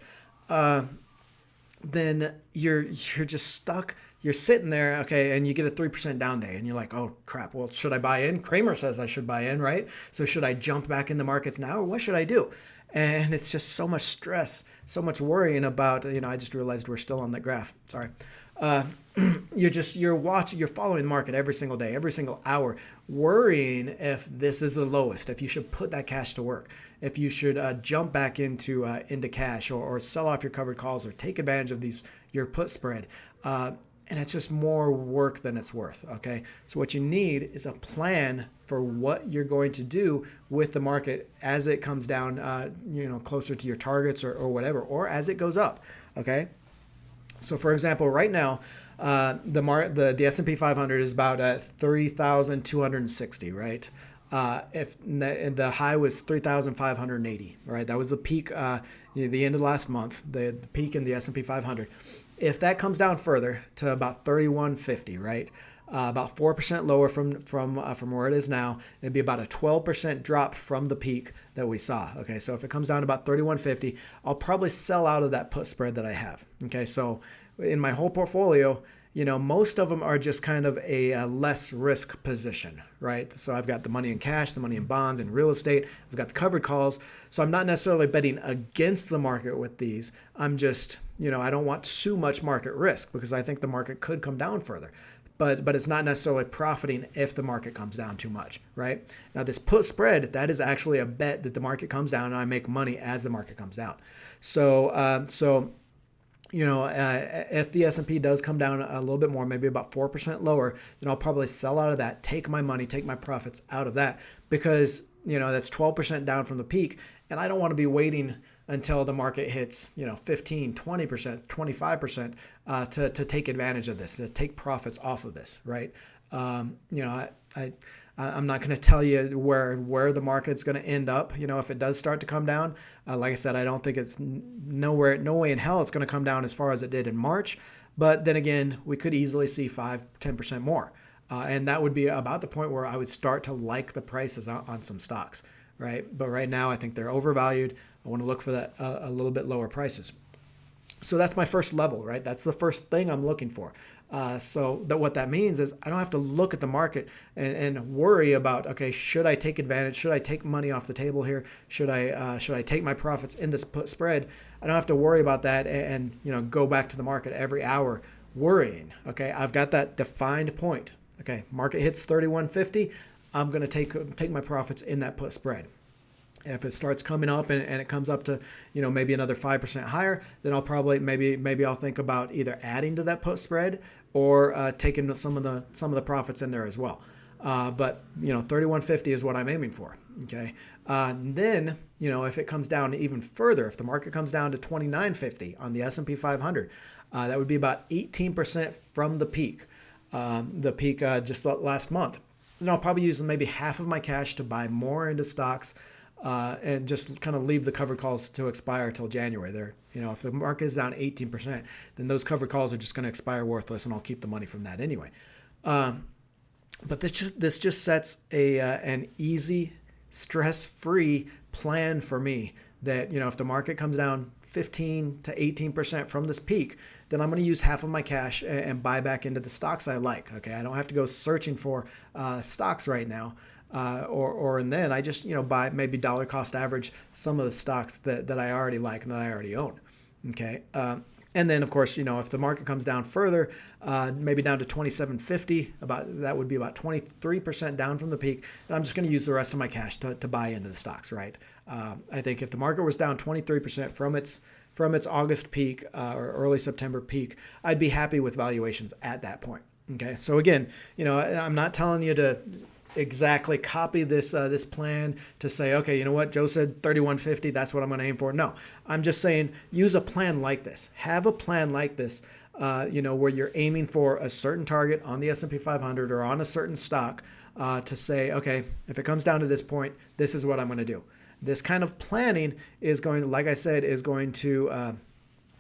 then you're just stuck. You're sitting there, okay, and you get a 3% down day, and you're like, oh crap. Well, should I buy in? Kramer says I should buy in, right? So should I jump back in the markets now, or what should I do? And it's just so much stress, so much worrying about. I just realized we're still on that graph. Sorry. You're following the market every single day, every single hour, worrying if this is the lowest, if you should put that cash to work, if you should jump back into cash or sell off your covered calls or take advantage of your put spread. and it's just more work than it's worth. Okay, so what you need is a plan for what you're going to do with the market as it comes down, closer to your targets or whatever, or as it goes up. Okay, so for example, right now, the S&P 500 is about 3,260, right? If the high was 3,580, right? That was the peak, the end of last month, the peak in the S&P 500. If that comes down further to about 3,150, right? About 4% lower from where it is now, it'd be about a 12% drop from the peak that we saw. Okay, so if it comes down to about 3,150, I'll probably sell out of that put spread that I have. Okay, so in my whole portfolio, most of them are just kind of a less risk position, right? So I've got the money in cash, the money in bonds and real estate. I've got the covered calls. So I'm not necessarily betting against the market with these. I'm just, I don't want too much market risk because I think the market could come down further. But it's not necessarily profiting if the market comes down too much, right? Now this put spread, that is actually a bet that the market comes down and I make money as the market comes down. If the S&P does come down a little bit more, maybe about 4% lower, then I'll probably sell out of that, take my money, take my profits out of that because, that's 12% down from the peak. And I don't want to be waiting until the market hits, 15, 20%, 25% to take advantage of this, to take profits off of this, right? I'm not going to tell you where the market's going to end up. If it does start to come down, like I said, I don't think it's no way in hell it's going to come down as far as it did in March. But then again, we could easily see 5-10% more. And that would be about the point where I would start to like the prices on some stocks, right? But right now, I think they're overvalued. I want to look for that a little bit lower prices. So that's my first level, right? That's the first thing I'm looking for. So what that means is I don't have to look at the market and worry about, okay, should I take advantage? Should I take money off the table here? Should I take my profits in this put spread? I don't have to worry about that and go back to the market every hour worrying. Okay, I've got that defined point. Okay, market hits 3150. I'm going to take my profits in that put spread. If it starts coming up and it comes up to, maybe another 5% higher, then I'll probably maybe I'll think about either adding to that put spread or taking some of the profits in there as well. But 3150 is what I'm aiming for. Okay. Then if it comes down even further, if the market comes down to 2950 on the S&P 500, that would be about 18% from the peak. Just last month. And I'll probably use maybe half of my cash to buy more into stocks. And just kind of leave the covered calls to expire till January. If the market is down 18%, then those covered calls are just going to expire worthless, and I'll keep the money from that anyway. But this just sets an easy, stress-free plan for me that if the market comes down 15 to 18% from this peak, then I'm going to use half of my cash and buy back into the stocks I like. Okay, I don't have to go searching for stocks right now. And then I just, buy maybe dollar cost average some of the stocks that I already like and that I already own. Okay. And then of course, if the market comes down further, maybe down to 2750, that would be about 23% down from the peak. And I'm just going to use the rest of my cash to buy into the stocks, right? I think if the market was down 23% from its August peak or early September peak, I'd be happy with valuations at that point. Okay. So again, I'm not telling you to exactly copy this plan to say, okay, you know what, Joe said 3150, that's what I'm going to aim for. No, I'm just saying use a plan like this. Have a plan like this, where you're aiming for a certain target on the S&P 500 or on a certain stock to say, okay, if it comes down to this point, this is what I'm going to do. This kind of planning is going to, like I said, is going to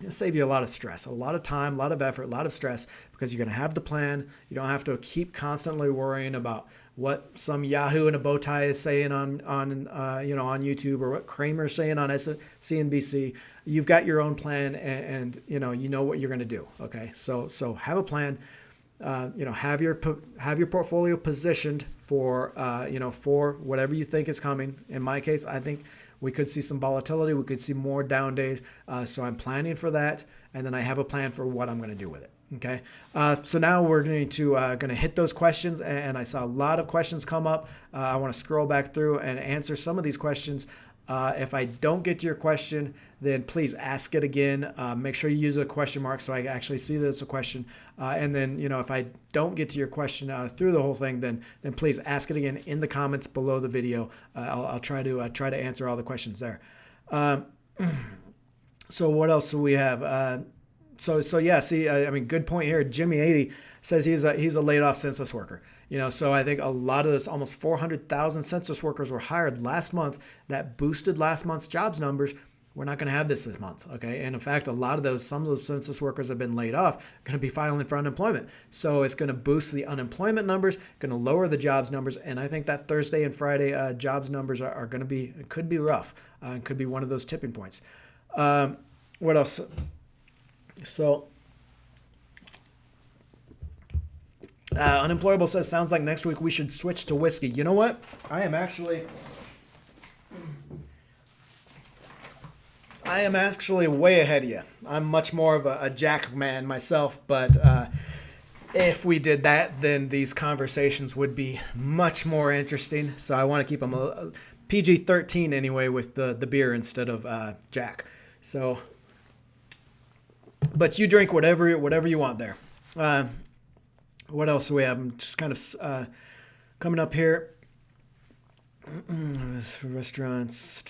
save you a lot of stress, a lot of time, a lot of effort, a lot of stress, because you're going to have the plan. You don't have to keep constantly worrying about what some Yahoo in a bow tie is saying on YouTube, or what Kramer's saying on CNBC. You've got your own plan, and you know what you're going to do. Okay, so have a plan. Have your portfolio positioned for for whatever you think is coming. In my case, I think we could see some volatility. We could see more down days. So I'm planning for that, and then I have a plan for what I'm going to do with it. Okay. So now we're going to hit those questions, and I saw a lot of questions come up. I want to scroll back through and answer some of these questions. If I don't get to your question, then please ask it again. Make sure you use a question mark so I actually see that it's a question. And then, if I don't get to your question through the whole thing, then please ask it again in the comments below the video. I'll try to answer all the questions there. So what else do we have? So yeah, see, I mean, good point here. Jimmy80 says he's a laid off census worker. So I think a lot of this, almost 400,000 census workers were hired last month. That boosted last month's jobs numbers. We're not going to have this month, okay? And in fact, some of those census workers have been laid off, going to be filing for unemployment. So it's going to boost the unemployment numbers, going to lower the jobs numbers, and I think that Thursday and Friday jobs numbers are going to be, could be rough, and could be one of those tipping points. What else? So, Unemployable says, sounds like next week we should switch to whiskey. You know what? I am actually way ahead of you. I'm much more of a Jack man myself, but if we did that, then these conversations would be much more interesting. So I want to keep them a PG-13 anyway with the beer instead of Jack. So, but you drink whatever you want there. What else do we have? I'm just kind of coming up here. Restaurants.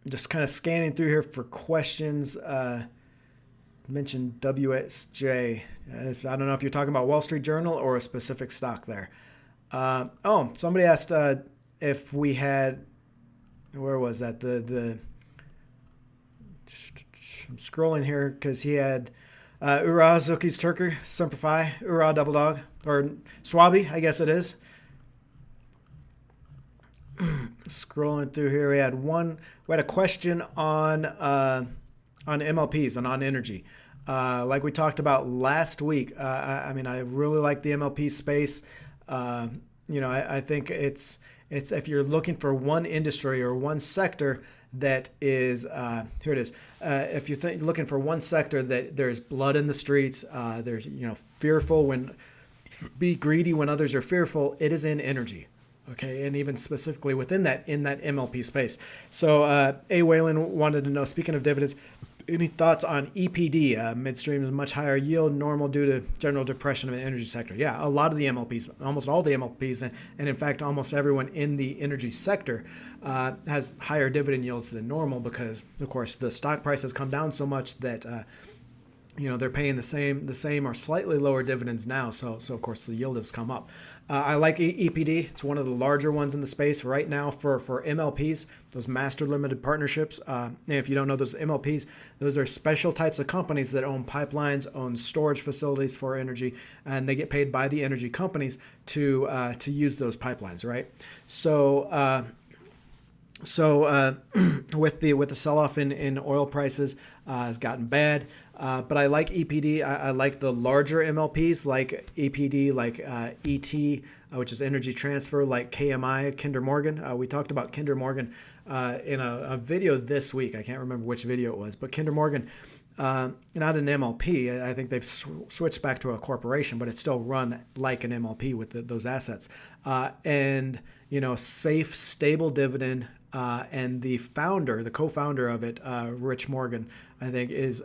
Just kind of scanning through here for questions. Mentioned WSJ. I don't know if you're talking about Wall Street Journal or a specific stock there. Somebody asked if we had. Where was that? I'm scrolling here because he had Ura Zuki's Turkey, Simplify, Ura Double Dog, or Swabi, I guess it is. Scrolling through here, we had a question on MLPs and on energy. Like we talked about last week, I really like the MLP space. I think it's if you're looking for one industry or one sector that is here it is. If you're looking for one sector that there's blood in the streets, there's fearful be greedy when others are fearful. It is in energy. Okay, and even specifically within that, in that MLP space. So A. Whalen wanted to know, speaking of dividends, any thoughts on EPD? Midstream is much higher yield, normal due to general depression of the energy sector. Yeah, a lot of the MLPs, almost all the MLPs, and in fact, almost everyone in the energy sector has higher dividend yields than normal because, of course, the stock price has come down so much that they're paying the same or slightly lower dividends now. So of course the yield has come up. I like EPD. It's one of the larger ones in the space right now for MLPs, those master limited partnerships. And if you don't know those MLPs, those are special types of companies that own pipelines, own storage facilities for energy, and they get paid by the energy companies to use those pipelines, right? So with the sell-off in oil prices has gotten bad. But I like EPD. I like the larger MLPs like EPD, like ET, which is Energy Transfer, like KMI, Kinder Morgan. We talked about Kinder Morgan in a video this week. I can't remember which video it was, but Kinder Morgan, not an MLP. I think they've switched back to a corporation, but it's still run like an MLP with those assets. And safe, stable dividend. And the co-founder of it, Rich Morgan, I think is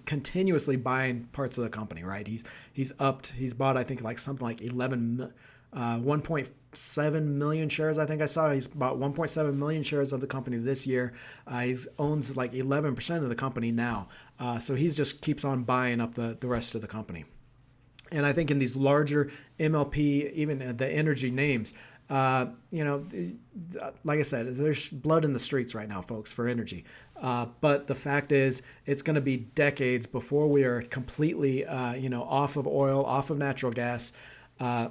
continuously buying parts of the company, right? He's bought, I think, like something like 1.7 million shares. I think I saw he's bought 1.7 million shares of the company this year. He owns like 11% of the company now. So he's just keeps on buying up the rest of the company. And I think in these larger MLP, even the energy names, like I said, there's blood in the streets right now, folks, for energy. But the fact is, it's going to be decades before we are completely, off of oil, off of natural gas. I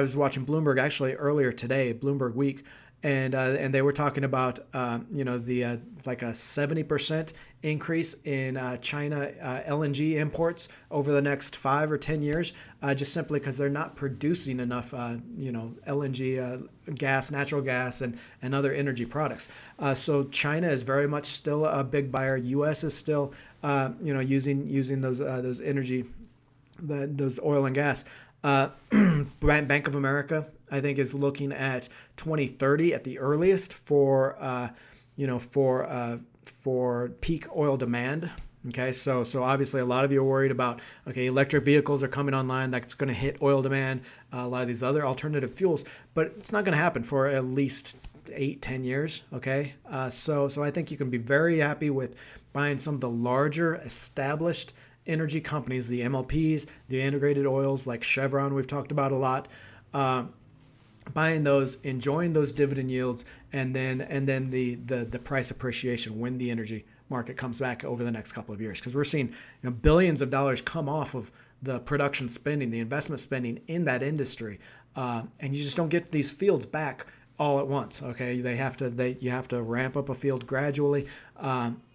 was watching Bloomberg actually earlier today, Bloomberg Week, and they were talking about, like a 70% increase in China LNG imports over the next 5 or 10 years, just simply because they're not producing enough, LNG gas, natural gas, and other energy products. So China is very much still a big buyer. U.S. is still, using those energy, those oil and gas. Bank of America, I think, is looking at 2030 at the earliest for peak oil demand. Okay, so obviously a lot of you are worried about, okay, electric vehicles are coming online. That's going to hit oil demand, a lot of these other alternative fuels, but it's not going to happen for at least 8-10 years. Okay, so I think you can be very happy with buying some of the larger established energy companies, the MLPs, the integrated oils like Chevron, we've talked about a lot. Buying those, enjoying those dividend yields, and then the price appreciation when the energy market comes back over the next couple of years, because we're seeing billions of dollars come off of the production spending, the investment spending in that industry, and you just don't get these fields back all at once. Okay, you have to ramp up a field gradually.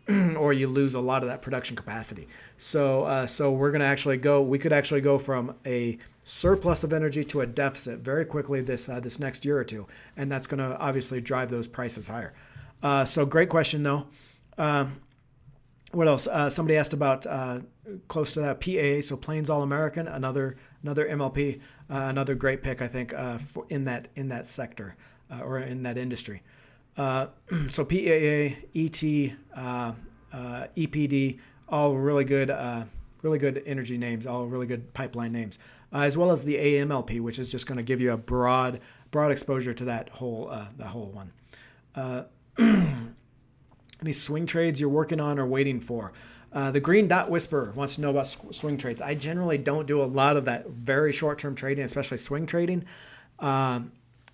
Or you lose a lot of that production capacity. So we're going to actually we could actually go from a surplus of energy to a deficit very quickly this next year or two, and that's going to obviously drive those prices higher. So great question though. What else? Somebody asked about close to that PAA, so Plains All American, another MLP, another great pick, I think, in that sector or in that industry. So PAA, ET, EPD, all really good energy names, all really good pipeline names, as well as the AMLP, which is just going to give you a broad exposure to that whole one. Any swing trades you're working on or waiting for? The Green Dot Whisperer wants to know about swing trades. I generally don't do a lot of that very short-term trading, especially swing trading.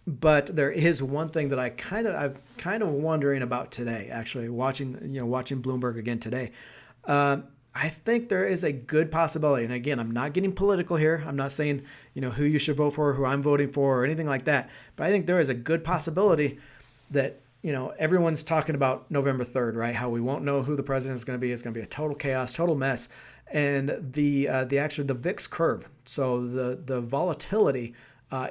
But there is one thing that I'm kind of wondering about today. Actually, watching Bloomberg again today, I think there is a good possibility. And again, I'm not getting political here. I'm not saying who you should vote for, who I'm voting for, or anything like that. But I think there is a good possibility that everyone's talking about November 3rd, right? How we won't know who the president is going to be. It's going to be a total chaos, total mess. And the VIX curve, so the volatility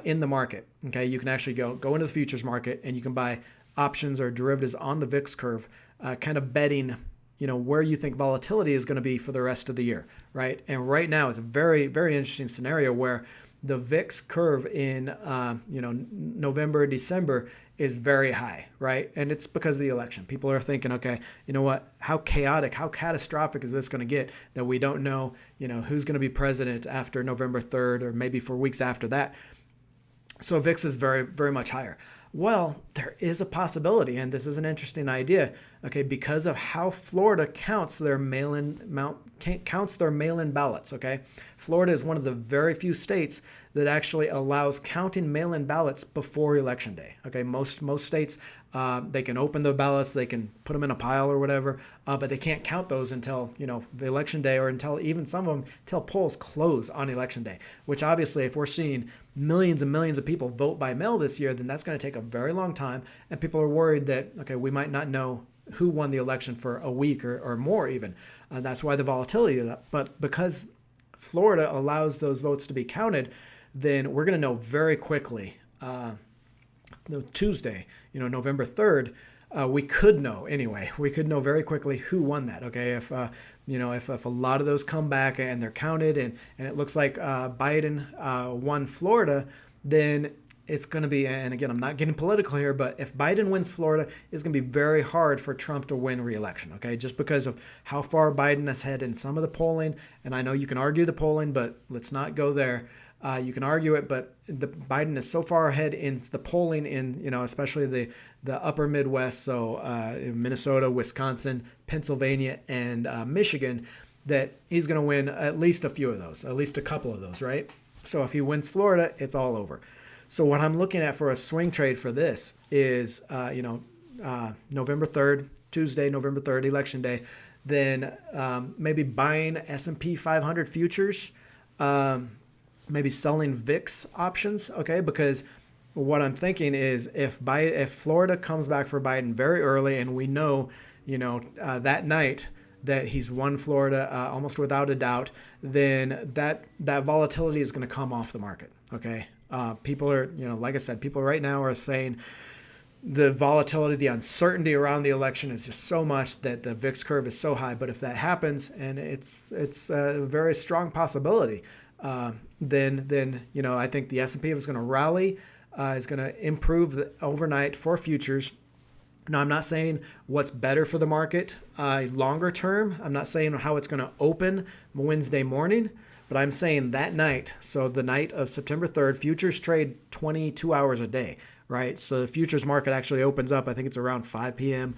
in the market. Okay, you can actually go into the futures market and you can buy options or derivatives on the VIX curve, kind of betting, where you think volatility is going to be for the rest of the year, right? And right now it's a very, very interesting scenario where the VIX curve in November, December is very high, right? And it's because of the election. People are thinking, okay, you know what? How chaotic, how catastrophic is this going to get that we don't know, who's going to be president after November 3rd or maybe for weeks after that. So VIX is very, very much higher. Well, there is a possibility, and this is an interesting idea, okay, because of how Florida counts their mail-in ballots, okay? Florida is one of the very few states that actually allows counting mail-in ballots before Election Day, okay? Most states, they can open the ballots, they can put them in a pile or whatever, but they can't count those until, the Election Day, or until even some of them, until polls close on Election Day, which obviously if we're seeing millions and millions of people vote by mail this year, then that's going to take a very long time, and people are worried that, okay, we might not know who won the election for a week or more even. That's why the volatility of that. But because Florida allows those votes to be counted, then we're going to know very quickly. Tuesday, November 3rd, we could know anyway. We could know very quickly who won that. Okay, if a lot of those come back and they're counted and it looks like Biden won Florida, then it's going to be, and again, I'm not getting political here, but if Biden wins Florida, it's going to be very hard for Trump to win re-election, okay? Just because of how far Biden has had in some of the polling, and I know you can argue the polling, but let's not go there. You can argue it, but Biden is so far ahead in the polling in, especially the upper Midwest, so Minnesota, Wisconsin, Pennsylvania, and Michigan, that he's going to win at least a few of those, at least a couple of those, right? So if he wins Florida, it's all over. So what I'm looking at for a swing trade for this is, November 3rd, Tuesday, November 3rd, Election Day, then maybe buying S&P 500 futures, maybe selling VIX options, okay? Because what I'm thinking is if Florida comes back for Biden very early and we know, that night that he's won Florida almost without a doubt, then that volatility is going to come off the market, okay? People are, like I said, people right now are saying the volatility, the uncertainty around the election is just so much that the VIX curve is so high. But if that happens, and it's a very strong possibility, then I think the S&P is going to rally, is going to improve overnight for futures. Now, I'm not saying what's better for the market longer term. I'm not saying how it's going to open Wednesday morning, but I'm saying that night, so the night of September 3rd, futures trade 22 hours a day, right? So the futures market actually opens up, I think it's around 5 p.m.,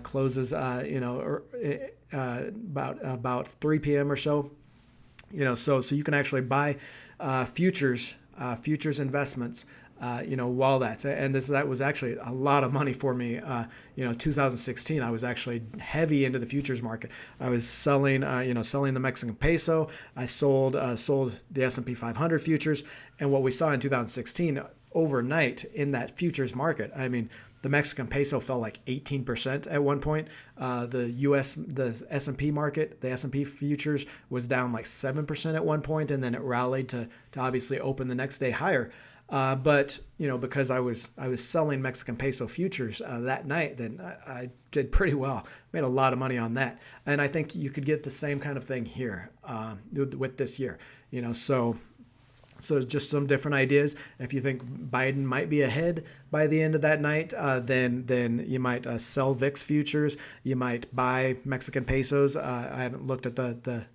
closes, about 3 p.m. or so. So you can actually buy futures investments, while that was actually a lot of money for me. 2016, I was actually heavy into the futures market. I was selling the Mexican peso. I sold the S&P 500 futures, and what we saw in 2016 overnight in that futures market, I mean, the Mexican peso fell like 18% at one point. The S&P market, the S&P futures was down like 7% at one point, and then it rallied to obviously open the next day higher. But because I was selling Mexican peso futures that night, then I did pretty well. Made a lot of money on that, and I think you could get the same kind of thing here with this year. So just some different ideas. If you think Biden might be ahead by the end of that night, then you might sell VIX futures. You might buy Mexican pesos. I haven't looked at the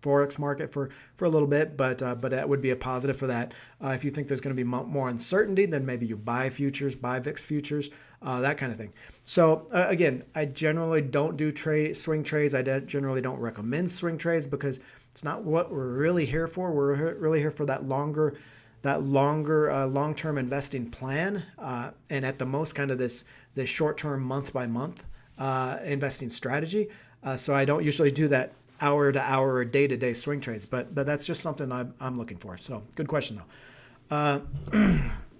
Forex market for a little bit, but that would be a positive for that. If you think there's going to be more uncertainty, then maybe you buy futures, buy VIX futures, that kind of thing. So again, I generally don't do swing trades. I generally don't recommend swing trades because it's not what we're really here for. We're really here for that longer long-term investing plan, and at the most kind of this short-term month-by-month investing strategy. So I don't usually do that hour-to-hour or day-to-day swing trades, but that's just something I'm looking for. So good question though.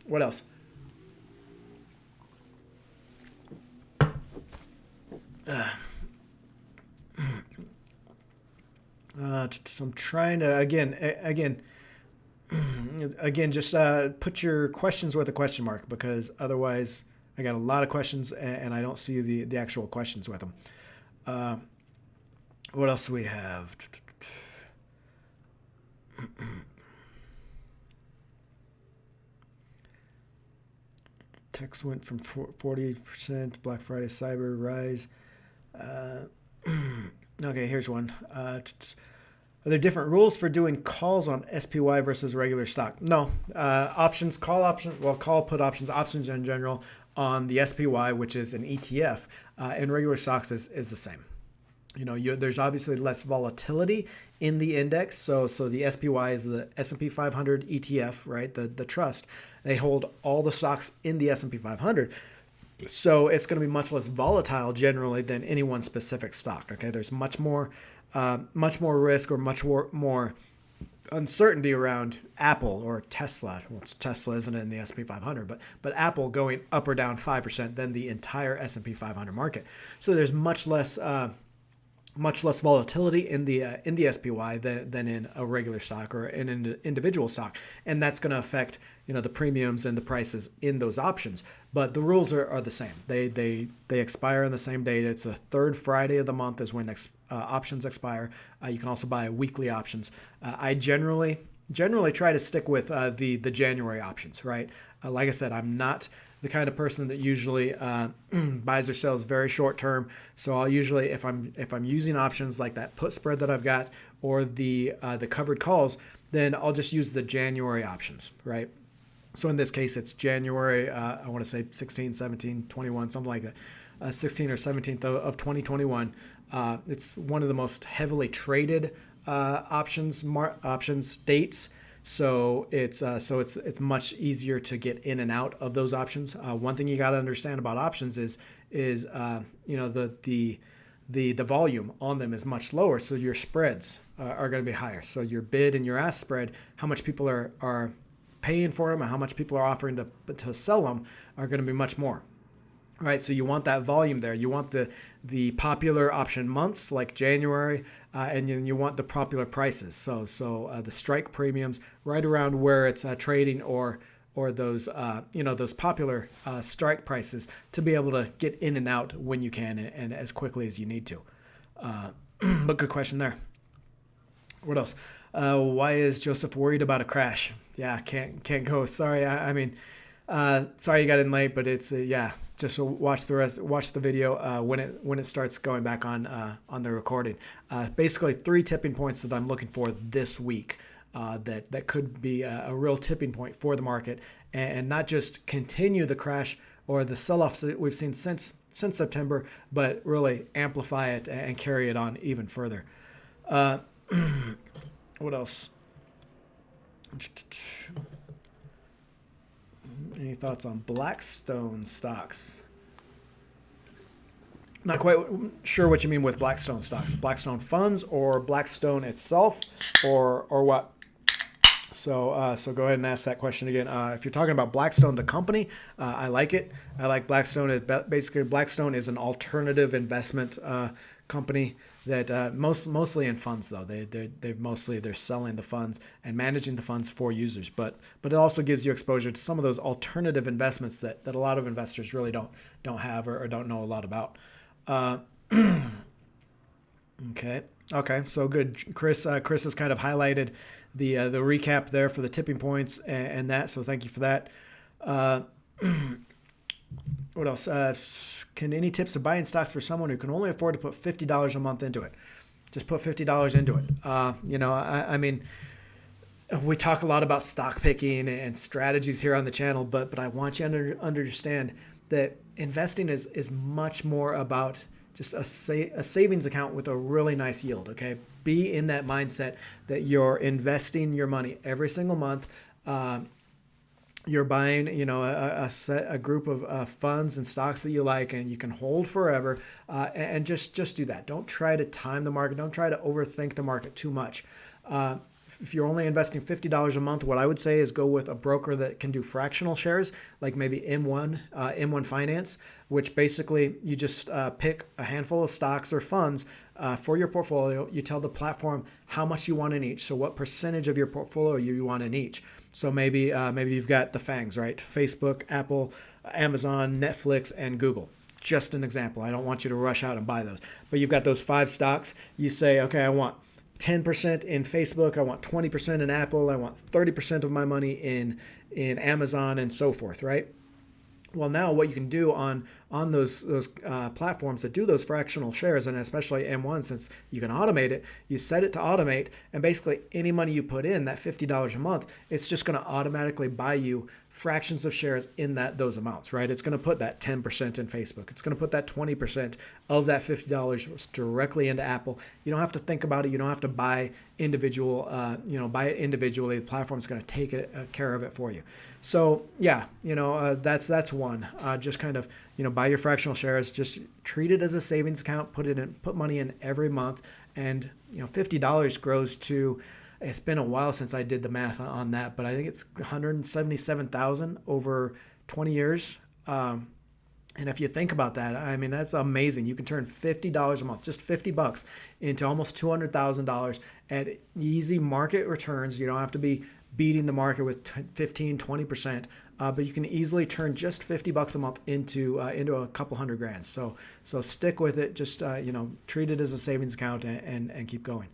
What else? So I'm trying to again just put your questions with a question mark, because otherwise I got a lot of questions and I don't see the actual questions with them. What else do we have? Text went from 40%. Black Friday Cyber rise. Okay, here's one. Are there different rules for doing calls on SPY versus regular stock? No. Options, call put options in general on the SPY, which is an ETF, and regular stocks is the same. There's obviously less volatility in the index. So the SPY is the S&P 500 ETF, right? The trust. They hold all the stocks in the S&P 500. So it's going to be much less volatile generally than any one specific stock. Okay, there's much more risk or much more uncertainty around Apple or Tesla. Well, Tesla isn't in the S&P 500, but Apple going up or down 5% than the entire S&P 500 market. So there's much less volatility in the SPY than in a regular stock or in an individual stock, and that's going to affect the premiums and the prices in those options. But the rules are the same. They expire on the same date. It's the third Friday of the month is when options expire. You can also buy weekly options. I generally try to stick with the January options. Right, like I said, I'm not the kind of person that usually buys or sells very short term. So I'll usually, if I'm using options like that put spread that I've got or the covered calls, then I'll just use the January options, right? So in this case, it's January, I want to say 16, 17, 21, something like that, 16 or 17th of 2021. It's one of the most heavily traded options dates. So it's much easier to get in and out of those options. One thing you got to understand about options is the volume on them is much lower, so your spreads are going to be higher. So your bid and your ask spread, how much people are paying for them and how much people are offering to sell them, are going to be much more. Right, so you want that volume there. You want the popular option months like January, and you want the popular prices. So the strike premiums right around where it's trading, or those those popular strike prices, to be able to get in and out when you can and as quickly as you need to. But good question there. What else? Why is Joseph worried about a crash? Yeah, can't go. Sorry. I mean, sorry you got in late, but it's yeah. Just watch the rest. Watch the video when it starts going back on the recording. Basically, three tipping points that I'm looking for this week. That could be a real tipping point for the market, and not just continue the crash or the sell-offs that we've seen since September, but really amplify it and carry it on even further. Uh, what else? Any thoughts on Blackstone stocks? Not quite sure what you mean with Blackstone stocks. Blackstone funds or Blackstone itself, or what? So go ahead and ask that question again. If you're talking about Blackstone, the company, I like it. I like Blackstone. Basically, Blackstone is an alternative investment company that mostly in funds though. They're selling the funds and managing the funds for users. But it also gives you exposure to some of those alternative investments that a lot of investors really don't have or don't know a lot about. Okay, so good. Chris has kind of highlighted the recap there for the tipping points and that. So thank you for that. What else? Can any tips of buying stocks for someone who can only afford to put $50 a month into it? Just put $50 into it. I mean, we talk a lot about stock picking and strategies here on the channel, but I want you to understand that investing is much more about just a savings account with a really nice yield. Okay, be in that mindset that you're investing your money every single month. You're buying, a group of funds and stocks that you like, and you can hold forever. And just do that. Don't try to time the market. Don't try to overthink the market too much. If you're only investing $50 a month, what I would say is go with a broker that can do fractional shares, like maybe M1 Finance, which basically you just pick a handful of stocks or funds for your portfolio. You tell the platform how much you want in each. So what percentage of your portfolio you want in each. So maybe you've got the FANGs, right? Facebook, Apple, Amazon, Netflix, and Google. Just an example. I don't want you to rush out and buy those. But you've got those 5 stocks. You say, okay, I want 10% in Facebook, I want 20% in Apple, I want 30% of my money in Amazon, and so forth, right? Well, now what you can do on those platforms that do those fractional shares, and especially M1, since you can automate it, you set it to automate, and basically any money you put in, that $50 a month, it's just going to automatically buy you fractions of shares in those amounts, right? It's going to put that 10% in Facebook. It's going to put that 20% of that $50 directly into Apple. You don't have to think about it. You don't have to buy individual, buy it individually. The platform's going to take care of it for you. So yeah, that's one. Just kind of, buy your fractional shares. Just treat it as a savings account. Put money in every month, and $50 grows to. It's been a while since I did the math on that, but I think it's 177,000 over 20 years. And if you think about that, I mean, that's amazing. You can turn $50 a month, just $50, into almost $200,000 at easy market returns. You don't have to be beating the market with 15, 20%, but you can easily turn just $50 a month into a couple $100,000. So stick with it. Just treat it as a savings account and keep going.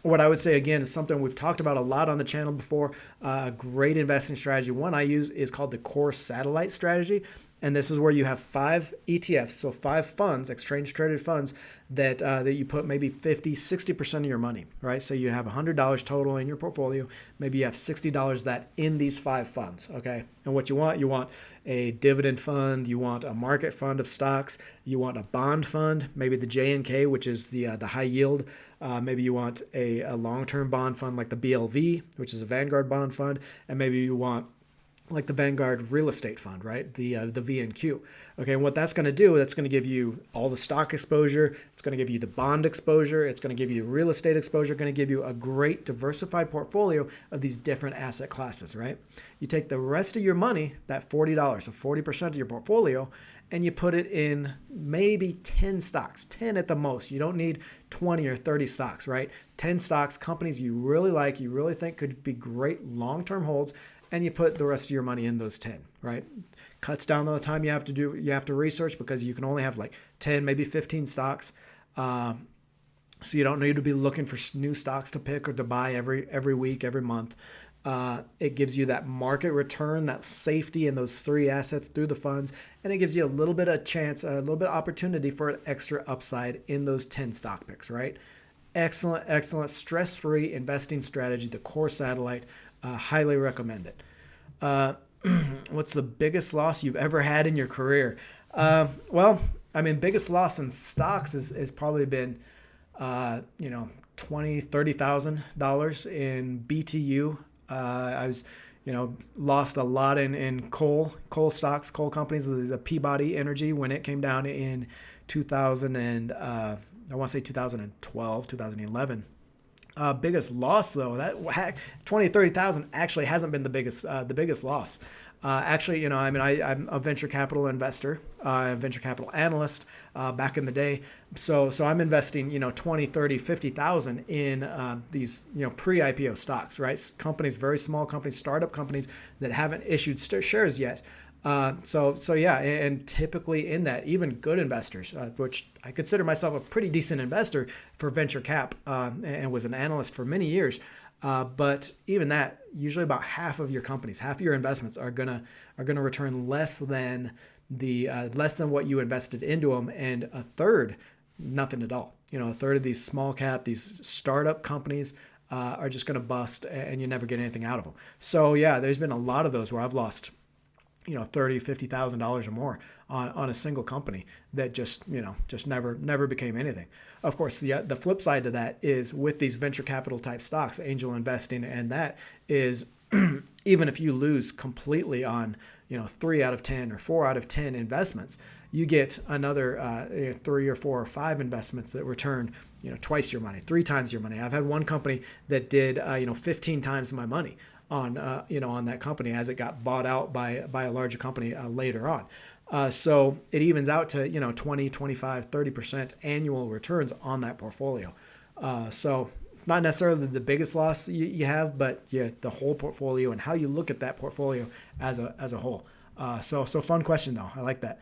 What I would say again is something we've talked about a lot on the channel before. A great investing strategy. One I use is called the core satellite strategy. And this is where you have 5 ETFs, so 5 funds, exchange traded funds, that you put maybe 50, 60% of your money, right? So you have $100 total in your portfolio. Maybe you have $60 that in these 5 funds, okay? And what you want a dividend fund, you want a market fund of stocks, you want a bond fund, maybe the JNK, which is the high yield. Maybe you want a long-term bond fund like the BLV, which is a Vanguard bond fund, and maybe you want like the Vanguard Real Estate Fund, right? The VNQ. Okay, and what that's going to do, that's going to give you all the stock exposure. It's going to give you the bond exposure. It's going to give you real estate exposure. Going to give you a great diversified portfolio of these different asset classes, right? You take the rest of your money, that $40, so 40% of your portfolio, and you put it in maybe 10 stocks, 10 at the most. You don't need 20 or 30 stocks, right? 10 stocks, companies you really like, you really think could be great long-term holds, and you put the rest of your money in those 10, right? Cuts down on the time you have to research, because you can only have like 10, maybe 15 stocks. So you don't need to be looking for new stocks to pick or to buy every week, every month. It gives you that market return, that safety in those three assets through the funds, and it gives you a little bit of chance, a little bit of opportunity for an extra upside in those 10 stock picks, right? Excellent, excellent, stress-free investing strategy, the core satellite. Highly recommend it. Uh, what's the biggest loss you've ever had in your career? Well, I mean, biggest loss in stocks is probably been, you know, $20,000, $30,000 in BTU. I was, lost a lot in coal stocks, coal companies, the Peabody Energy when it came down in 2000 and I want to say 2012, 2011. Biggest loss though, that 20, 30,000 actually hasn't been the biggest loss. Actually, I'm a venture capital investor, venture capital analyst back in the day. So I'm investing, 20, 30, 50,000 in these, pre-IPO stocks, right? Companies, very small companies, startup companies that haven't issued shares yet. So yeah, and typically in that, even good investors, which I consider myself a pretty decent investor for venture cap, and was an analyst for many years. But even that, usually about half of your companies, half of your investments are gonna return less than what you invested into them, and a third, nothing at all. A third of these small cap, these startup companies are just gonna bust, and you never get anything out of them. So yeah, there's been a lot of those where I've lost, $30,000, $50,000 or more on a single company that just never became anything. Of course, the flip side to that is with these venture capital type stocks, angel investing, and that is even if you lose completely on 3 out of 10 or 4 out of 10 investments, you get another 3 or 4 or 5 investments that return twice your money, 3 times your money. I've had one company that did 15 times my money on on that company as it got bought out by a larger company later on. So it evens out to 20, 25, 30% annual returns on that portfolio. So not necessarily the biggest loss you have, but yeah, the whole portfolio and how you look at that portfolio as a whole. So fun question though. I like that.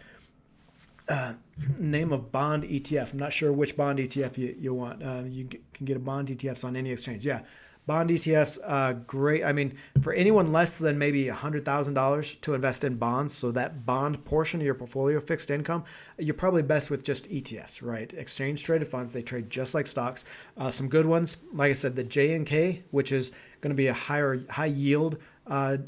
Name of bond ETF. I'm not sure which bond ETF you want. You can get a bond ETFs on any exchange. Yeah. Bond ETFs, great. I mean, for anyone less than maybe $100,000 to invest in bonds, so that bond portion of your portfolio, fixed income, you're probably best with just ETFs, right? Exchange traded funds, they trade just like stocks. Some good ones, like I said, the JNK, which is going to be a high yield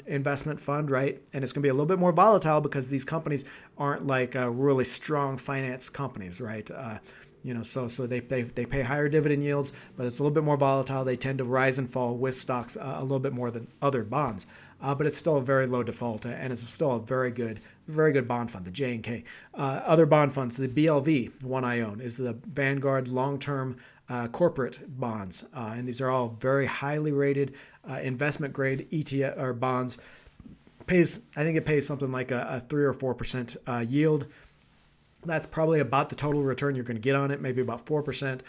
investment fund, right? And it's going to be a little bit more volatile because these companies aren't like really strong finance companies, right? So they pay higher dividend yields, but it's a little bit more volatile. They tend to rise and fall with stocks a little bit more than other bonds, but it's still a very low default, and it's still a very good bond fund, the JNK. Other bond funds, the BLV, one I own, is the Vanguard long-term corporate bonds, and these are all very highly rated investment grade ETF or bonds. I think it pays something like a 3 or 4% yield. That's probably about the total return you're going to get on it, maybe about 4%.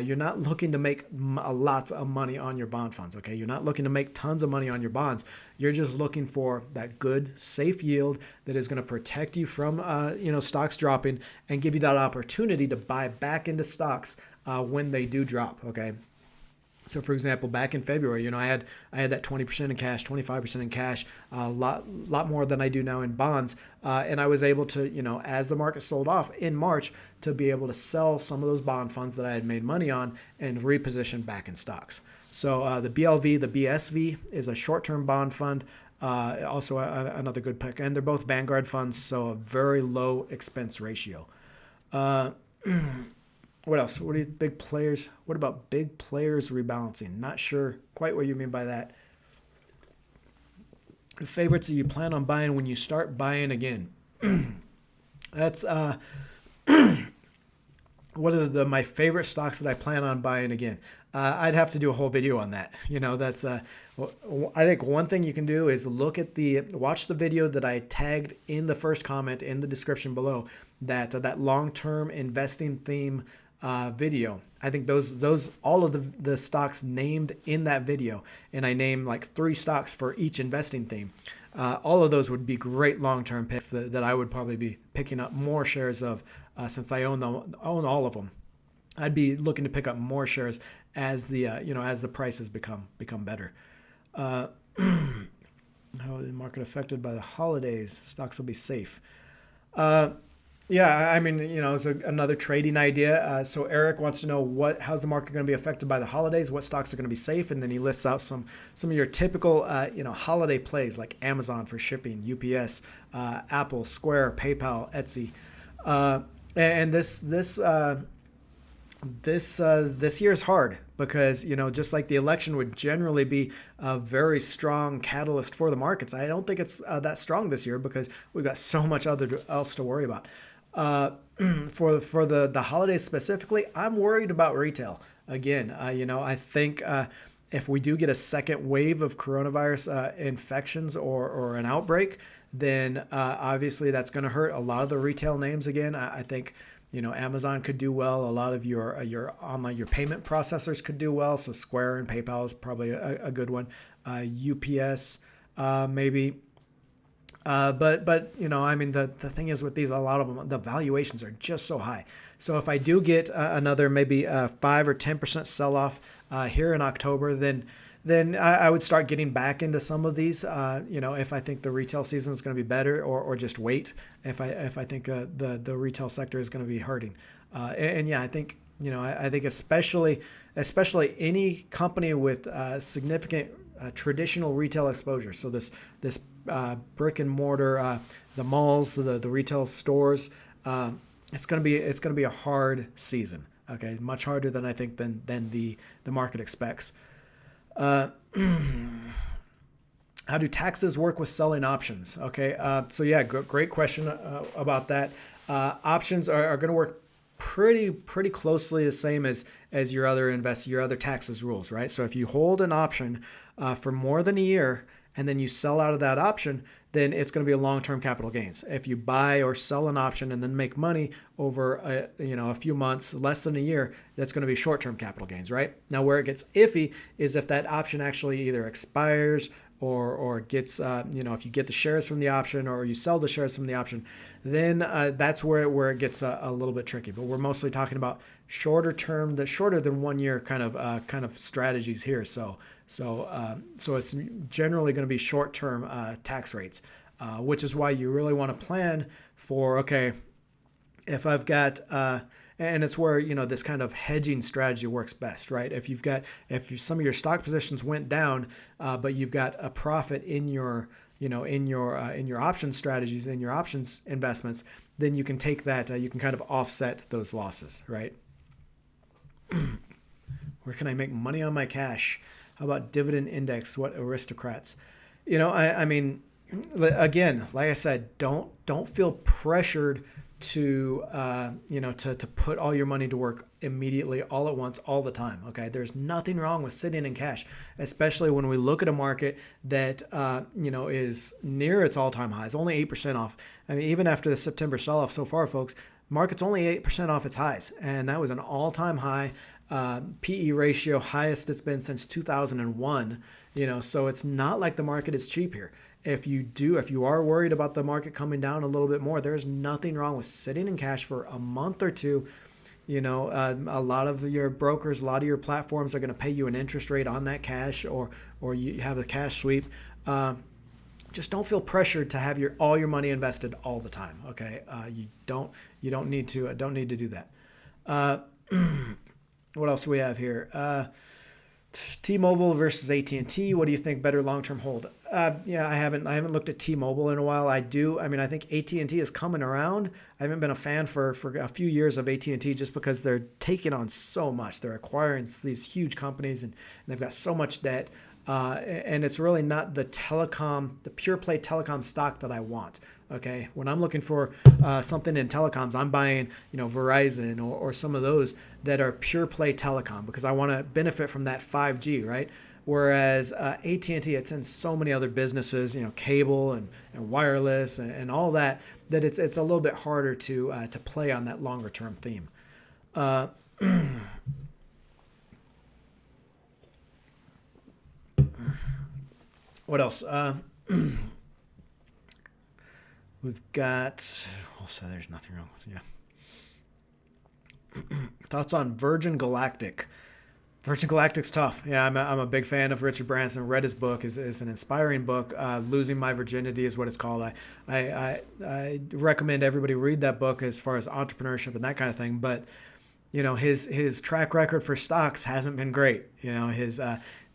You're not looking to make a lot of money on your bond funds, okay? You're not looking to make tons of money on your bonds. You're just looking for that good, safe yield that is going to protect you from, stocks dropping and give you that opportunity to buy back into stocks when they do drop, okay? So, for example, back in February, I had that 20% in cash, 25% in cash, a lot more than I do now in bonds, and I was able to, as the market sold off in March, to be able to sell some of those bond funds that I had made money on and reposition back in stocks. So the BLV, the BSV is a short-term bond fund, also another good pick, and they're both Vanguard funds, so a very low expense ratio. What else? What are big players? What about big players rebalancing? Not sure quite what you mean by that. The favorites that you plan on buying when you start buying again. That's what are my favorite stocks that I plan on buying again. I'd have to do a whole video on that. That's I think one thing you can do is watch the video that I tagged in the first comment in the description below. That long-term investing theme video. I think those all of the stocks named in that video, and I named like 3 stocks for each investing theme. All of those would be great long-term picks that I would probably be picking up more shares of since I own all of them. I'd be looking to pick up more shares as the as the prices become better. Uh, how is the market affected by the holidays? Stocks will be safe. Uh, yeah, I mean, it's another trading idea. So Eric wants to know how's the market going to be affected by the holidays? What stocks are going to be safe? And then he lists out some of your typical, holiday plays like Amazon for shipping, UPS, Apple, Square, PayPal, Etsy. Uh, and this year is hard because just like the election would generally be a very strong catalyst for the markets. I don't think it's that strong this year because we've got so much other else to worry about. Uh, for the holidays specifically, I'm worried about retail again. I think if we do get a second wave of coronavirus infections or an outbreak, then obviously that's going to hurt a lot of the retail names again. I think Amazon could do well. A lot of your online your payment processors could do well. So Square and PayPal is probably a good one. UPS maybe. But I mean the thing is with these, a lot of them, the valuations are just so high. So if I do get another maybe 5 or 10% sell off here in October, then I would start getting back into some of these. If I think the retail season is going to be better, or just wait if I think the retail sector is going to be hurting. And yeah, I think I think especially any company with significant traditional retail exposure. So this brick and mortar, the malls, the retail stores. It's gonna be a hard season. Okay, much harder than I think than the market expects. Uh, how do taxes work with selling options? Okay, so yeah, great question about that. Options are going to work pretty closely the same as your other taxes rules, right? So if you hold an option for more than a year and then you sell out of that option, then it's going to be a long-term capital gains. If you buy or sell an option and then make money over a few months, less than a year, that's going to be short-term capital gains, right? Now, where it gets iffy is if that option actually either expires or gets if you get the shares from the option or you sell the shares from the option, then that's where it gets a little bit tricky. But we're mostly talking about shorter term, the shorter than 1 year kind of strategies here. So it's generally going to be short term tax rates, which is why you really want to plan for, okay, if I've got and it's where this kind of hedging strategy works best, right? If some of your stock positions went down, but you've got a profit in your in your option strategies, in your options investments, then you can take that, you can kind of offset those losses, right? Where can I make money on my cash? How about dividend index? What aristocrats? I mean, again, like I said, don't feel pressured to to put all your money to work immediately, all at once, all the time. Okay, there's nothing wrong with sitting in cash, especially when we look at a market that is near its all-time highs, only 8% off. I mean, even after the September sell-off so far, folks, market's only 8% off its highs, and that was an all-time high. PE ratio highest it's been since 2001. So it's not like the market is cheap here. If you are worried about the market coming down a little bit more, there's nothing wrong with sitting in cash for a month or two. A lot of your brokers, a lot of your platforms are going to pay you an interest rate on that cash, or you have a cash sweep. Just don't feel pressured to have all your money invested all the time. Okay, you don't need to do that. What else do we have here? T-Mobile versus AT&T. What do you think better long-term hold? Yeah, I haven't looked at T-Mobile in a while. I think AT&T is coming around. I haven't been a fan for a few years of AT&T just because they're taking on so much. They're acquiring these huge companies and they've got so much debt. And it's really not the pure play telecom stock that I want. Okay, when I'm looking for something in telecoms, I'm buying Verizon or some of those that are pure play telecom because I want to benefit from that 5G, right? Whereas AT&T, it's in so many other businesses, cable and wireless and all that it's a little bit harder to play on that longer term theme. What else? We've got. Oh, so there's nothing wrong with Thoughts on Virgin Galactic? Virgin Galactic's tough. Yeah, I'm a big fan of Richard Branson. Read his book. Is an inspiring book. Losing My Virginity is what it's called. I recommend everybody read that book as far as entrepreneurship and that kind of thing. But his track record for stocks hasn't been great. His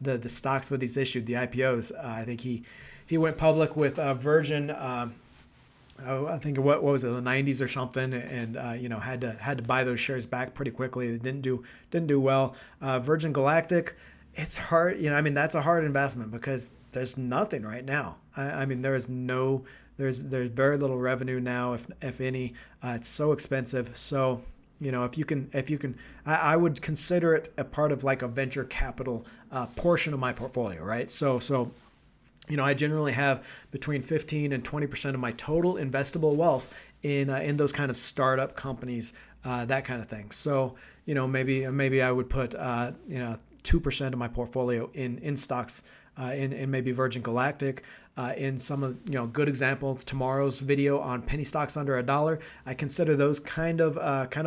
the stocks that he's issued, the IPOs. I think he went public with Virgin. I think what was it, the 90s or something, and had to buy those shares back pretty quickly. It didn't do well. Virgin Galactic, it's hard. That's a hard investment because there's nothing right now. There's very little revenue now, if any. It's so expensive. So if you can, I would consider it a part of like a venture capital portion of my portfolio, right? So. I generally have between 15 and 20% of my total investable wealth in those kind of startup companies, that kind of thing. So, maybe I would put 2% of my portfolio in stocks, in maybe Virgin Galactic, in some of good examples. Tomorrow's video on penny stocks under $1. I consider those kind of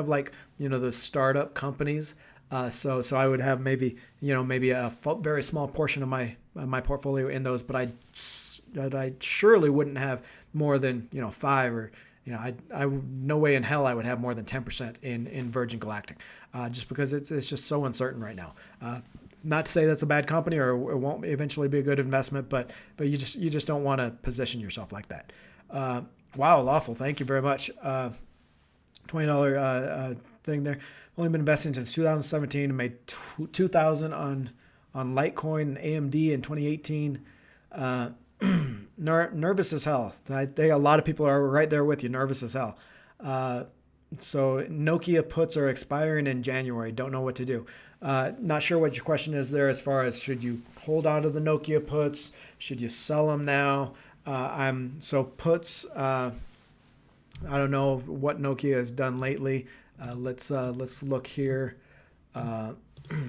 like those startup companies. So I would have maybe a very small portion of my portfolio in those, but I surely wouldn't have more than 5 or I no way in hell I would have more than 10% in Virgin Galactic, just because it's just so uncertain right now. Not to say that's a bad company or it won't eventually be a good investment, but you just don't want to position yourself like that. Wow, lawful. Thank you very much. $20 thing there. Only been investing since 2017 and made 2,000 on Litecoin and AMD in 2018. Nervous as hell. I think a lot of people are right there with you. Nervous as hell. So Nokia puts are expiring in January. Don't know what to do. Not sure what your question is there as far as should you hold on to the Nokia puts? Should you sell them now? So puts. I don't know what Nokia has done lately. Let's look here.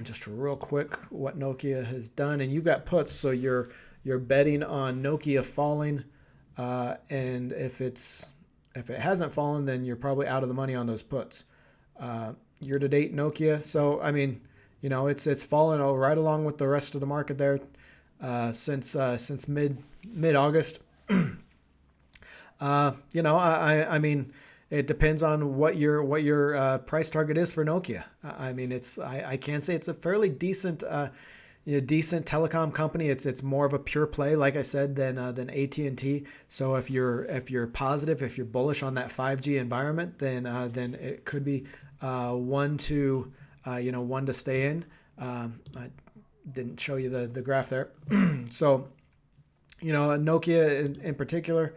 Just real quick, what Nokia has done, and you've got puts, so you're betting on Nokia falling, and if it hasn't fallen, then you're probably out of the money on those puts. Year to date, Nokia. So it's fallen right along with the rest of the market there since mid August. It depends on what your price target is for Nokia. I can say it's a fairly decent telecom company. It's more of a pure play, like I said, than AT&T. So if you're positive, if you're bullish on that 5G environment, then it could be one to stay in. I didn't show you the graph there. So Nokia in particular.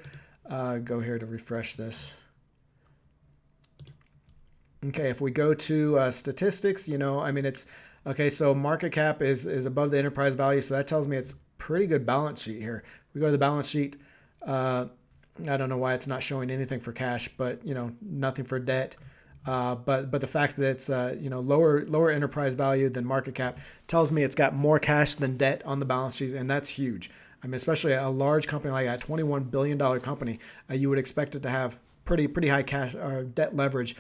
Go here to refresh this. Okay, if we go to statistics, it's okay. So market cap is above the enterprise value, so that tells me it's pretty good balance sheet here. We go to the balance sheet. I don't know why it's not showing anything for cash, but nothing for debt. But the fact that it's lower enterprise value than market cap tells me it's got more cash than debt on the balance sheet, and that's huge. Especially a large company like that, $21 billion company, you would expect it to have pretty high cash or debt leverage.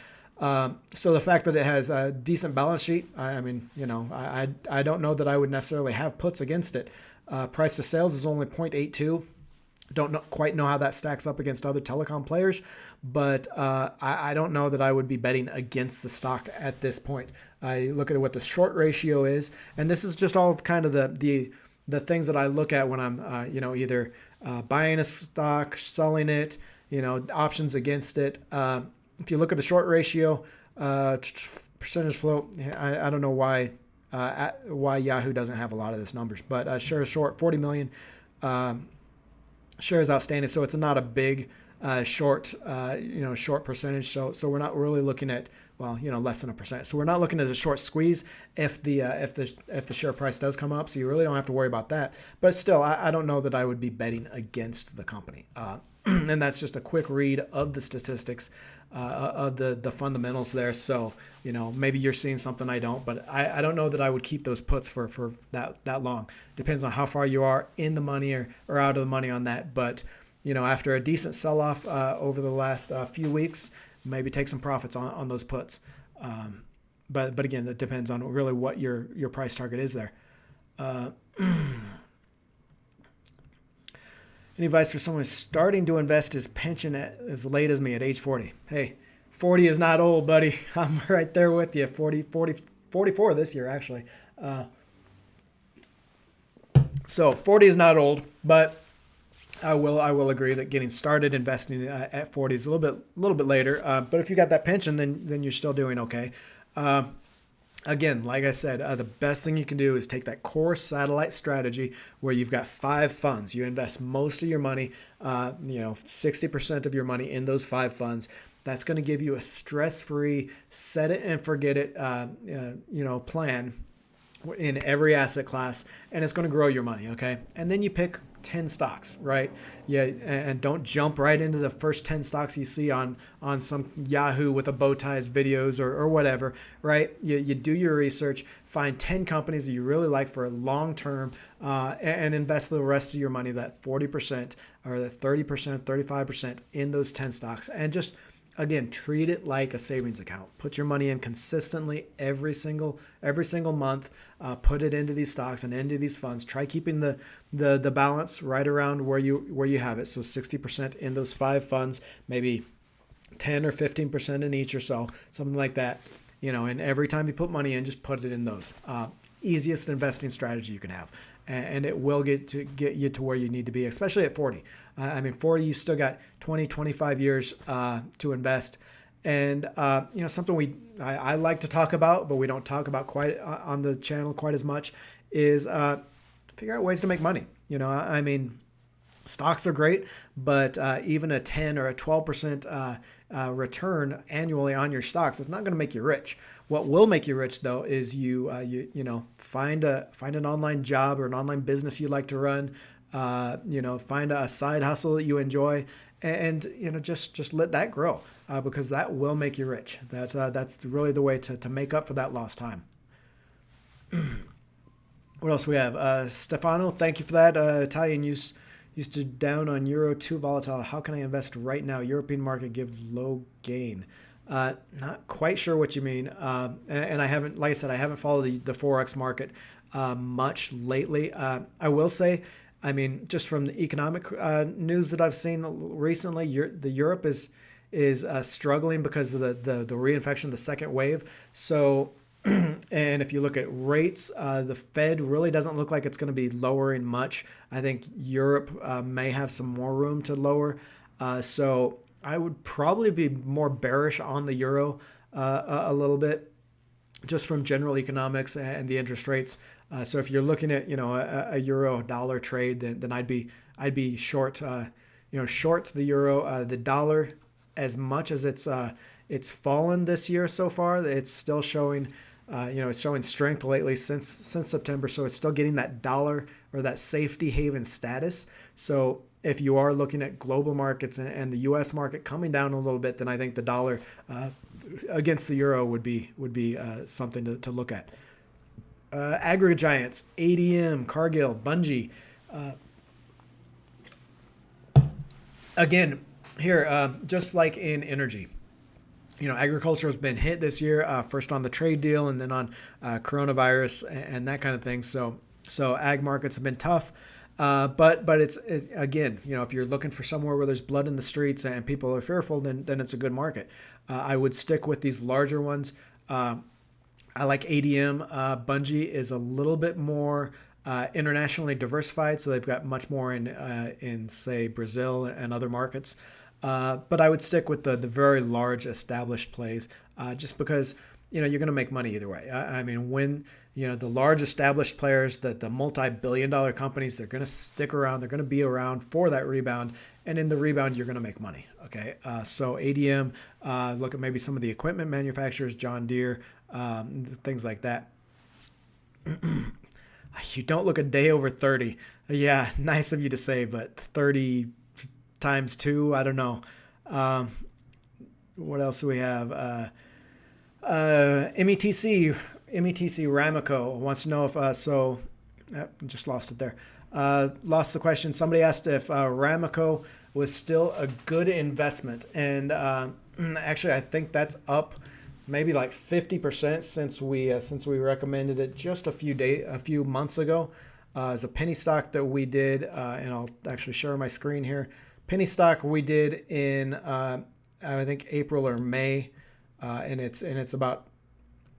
So the fact that it has a decent balance sheet, I don't know that I would necessarily have puts against it. Price to sales is only 0.82. Don't quite know how that stacks up against other telecom players, but I don't know that I would be betting against the stock at this point. I look at what the short ratio is, and this is just all kind of the things that I look at when I'm either buying a stock, selling it, options against it. If you look at the short ratio, percentage float, I don't know why Yahoo doesn't have a lot of these numbers, but shares short 40 million shares outstanding, so it's not a big short percentage. So we're not really looking at less than a percent. So we're not looking at a short squeeze if the share price does come up. So you really don't have to worry about that. But still, I don't know that I would be betting against the company. And that's just a quick read of the statistics, of the fundamentals there. So maybe you're seeing something I don't, but I don't know that I would keep those puts for that long. Depends on how far you are in the money or out of the money on that. But after a decent sell-off over the last few weeks, maybe take some profits on those puts. but again, that depends on really what your price target is there. Uh, Any advice for someone who's starting to invest his pension as late as me at age 40? Hey, 40 is not old, buddy. I'm right there with you. 44 this year, actually. Uh, so 40 is not old, but I will agree that getting started investing at 40 is a little bit later. But if you got that pension, then you're still doing okay. Uh, Again, like I said, the best thing you can do is take that core satellite strategy where you've got 5 funds. You invest most of your money, 60% of your money in those 5 funds. That's going to give you a stress-free, set it and forget it, plan in every asset class, and it's going to grow your money. Okay, and then you pick 10 stocks, right? Yeah, and don't jump right into the first 10 stocks you see on some Yahoo with a bow ties videos or whatever, right? You do your research, find 10 companies that you really like for a long term, and invest the rest of your money, that 40% or the 30%, 35% in those 10 stocks, and just again, treat it like a savings account. Put your money in consistently every single month. Put it into these stocks and into these funds. Try keeping the balance right around where you have it. So 60% in those 5 funds, maybe 10 or 15% in each or so, something like that. And every time you put money in, just put it in those. Easiest investing strategy you can have. And it will get you to where you need to be, especially at 40. 40, you still got 20, 25 years to invest. And, something I like to talk about, but we don't talk about quite on the channel quite as much, is figure out ways to make money. Stocks are great, but even a 10 or a 12% return annually on your stocks is not going to make you rich. What will make you rich, though, is you find an online job or an online business you like to run. Find a side hustle that you enjoy, and just let that grow, because that will make you rich. That's really the way to make up for that lost time. What else we have? Stefano, thank you for that. Italian used to down on Euro 2 volatile. How can I invest right now? European market give low gain. Not quite sure what you mean. And I haven't, like I said, I haven't followed the Forex market much lately. I will say, just from the economic news that I've seen recently, Europe is struggling because of the reinfection of the second wave. So, and if you look at rates, the Fed really doesn't look like it's going to be lowering much. I think Europe may have some more room to lower. So I would probably be more bearish on the euro a little bit, just from general economics and the interest rates. So if you're looking at a euro dollar trade, then I'd be short short the euro. The dollar, as much as it's fallen this year so far, it's still showing it's showing strength lately since September. So it's still getting that dollar or that safety haven status. So if you are looking at global markets and the U.S. market coming down a little bit, then I think the dollar against the euro would be something to look at. Aggregate giants, ADM, Cargill, Bungie. Again, here, just like in energy, agriculture has been hit this year, first on the trade deal and then on coronavirus and that kind of thing. So ag markets have been tough. But it's again, if you're looking for somewhere where there's blood in the streets and people are fearful, then it's a good market. I would stick with these larger ones. I like ADM. Bungie is a little bit more internationally diversified, so they've got much more in say Brazil and other markets. But I would stick with the very large established plays, just because you're going to make money either way. When the large established players, the multi-billion-dollar companies, they're going to stick around. They're going to be around for that rebound, and in the rebound, you're going to make money. Okay, so ADM, look at maybe some of the equipment manufacturers, John Deere, things like that. You don't look a day over 30. Yeah, nice of you to say, but 30 times 2, I don't know. What else do we have? METC Ramaco wants to know if just lost it there. Lost the question. Somebody asked if Ramaco was still a good investment, and actually I think that's up maybe like 50% since we recommended it just a few months ago. It's a penny stock that we did, and I'll actually share my screen here. Penny stock we did in I think April or May, and it's about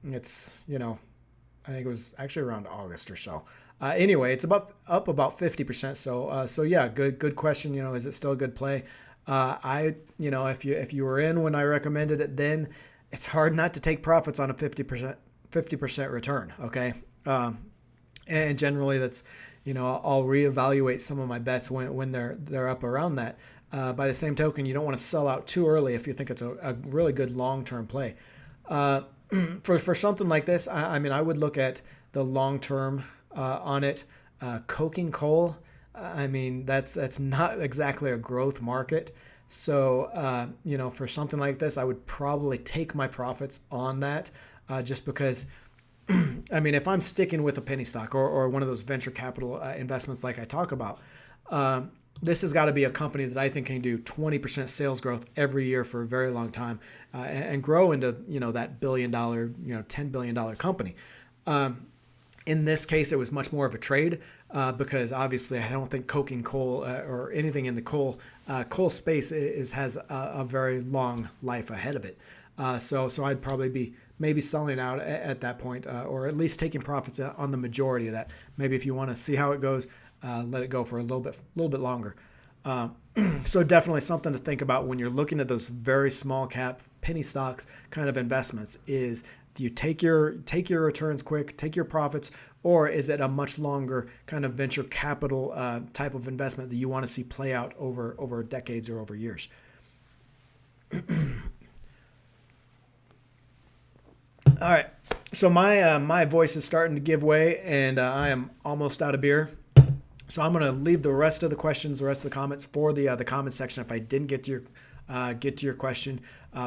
it's I think it was actually around August or so. Anyway, it's up about 50%. So yeah, good question. Is it still a good play? If you were in when I recommended it, then it's hard not to take profits on a 50% return. Okay, and generally that's I'll reevaluate some of my bets when they're up around that. By the same token, you don't want to sell out too early if you think it's a really good long-term play. For something like this, I would look at the long term on it. Coking coal, that's not exactly a growth market. So for something like this, I would probably take my profits on that, just because. If I'm sticking with a penny stock or one of those venture capital investments like I talk about, this has got to be a company that I think can do 20% sales growth every year for a very long time, and grow into that $1 billion, $10 billion company. In this case, it was much more of a trade, because obviously I don't think coking coal or anything in the coal space has a very long life ahead of it. So I'd probably be maybe selling out at that point, or at least taking profits on the majority of that. Maybe if you want to see how it goes, let it go for a little bit longer. So definitely something to think about when you're looking at those very small cap penny stocks kind of investments. Is do you take your returns quick, take your profits, or is it a much longer kind of venture capital type of investment that you want to see play out over decades or over years? All right, so my voice is starting to give way, and I am almost out of beer. So I'm going to leave the rest of the questions, the rest of the comments for the comment section. If I didn't get to your question,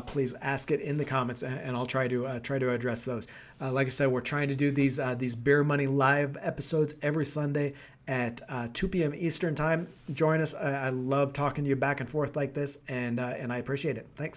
please ask it in the comments, and I'll try to address those. Like I said, we're trying to do these Beer Money live episodes every Sunday at 2 p.m. Eastern time. Join us. I love talking to you back and forth like this, and I appreciate it. Thanks.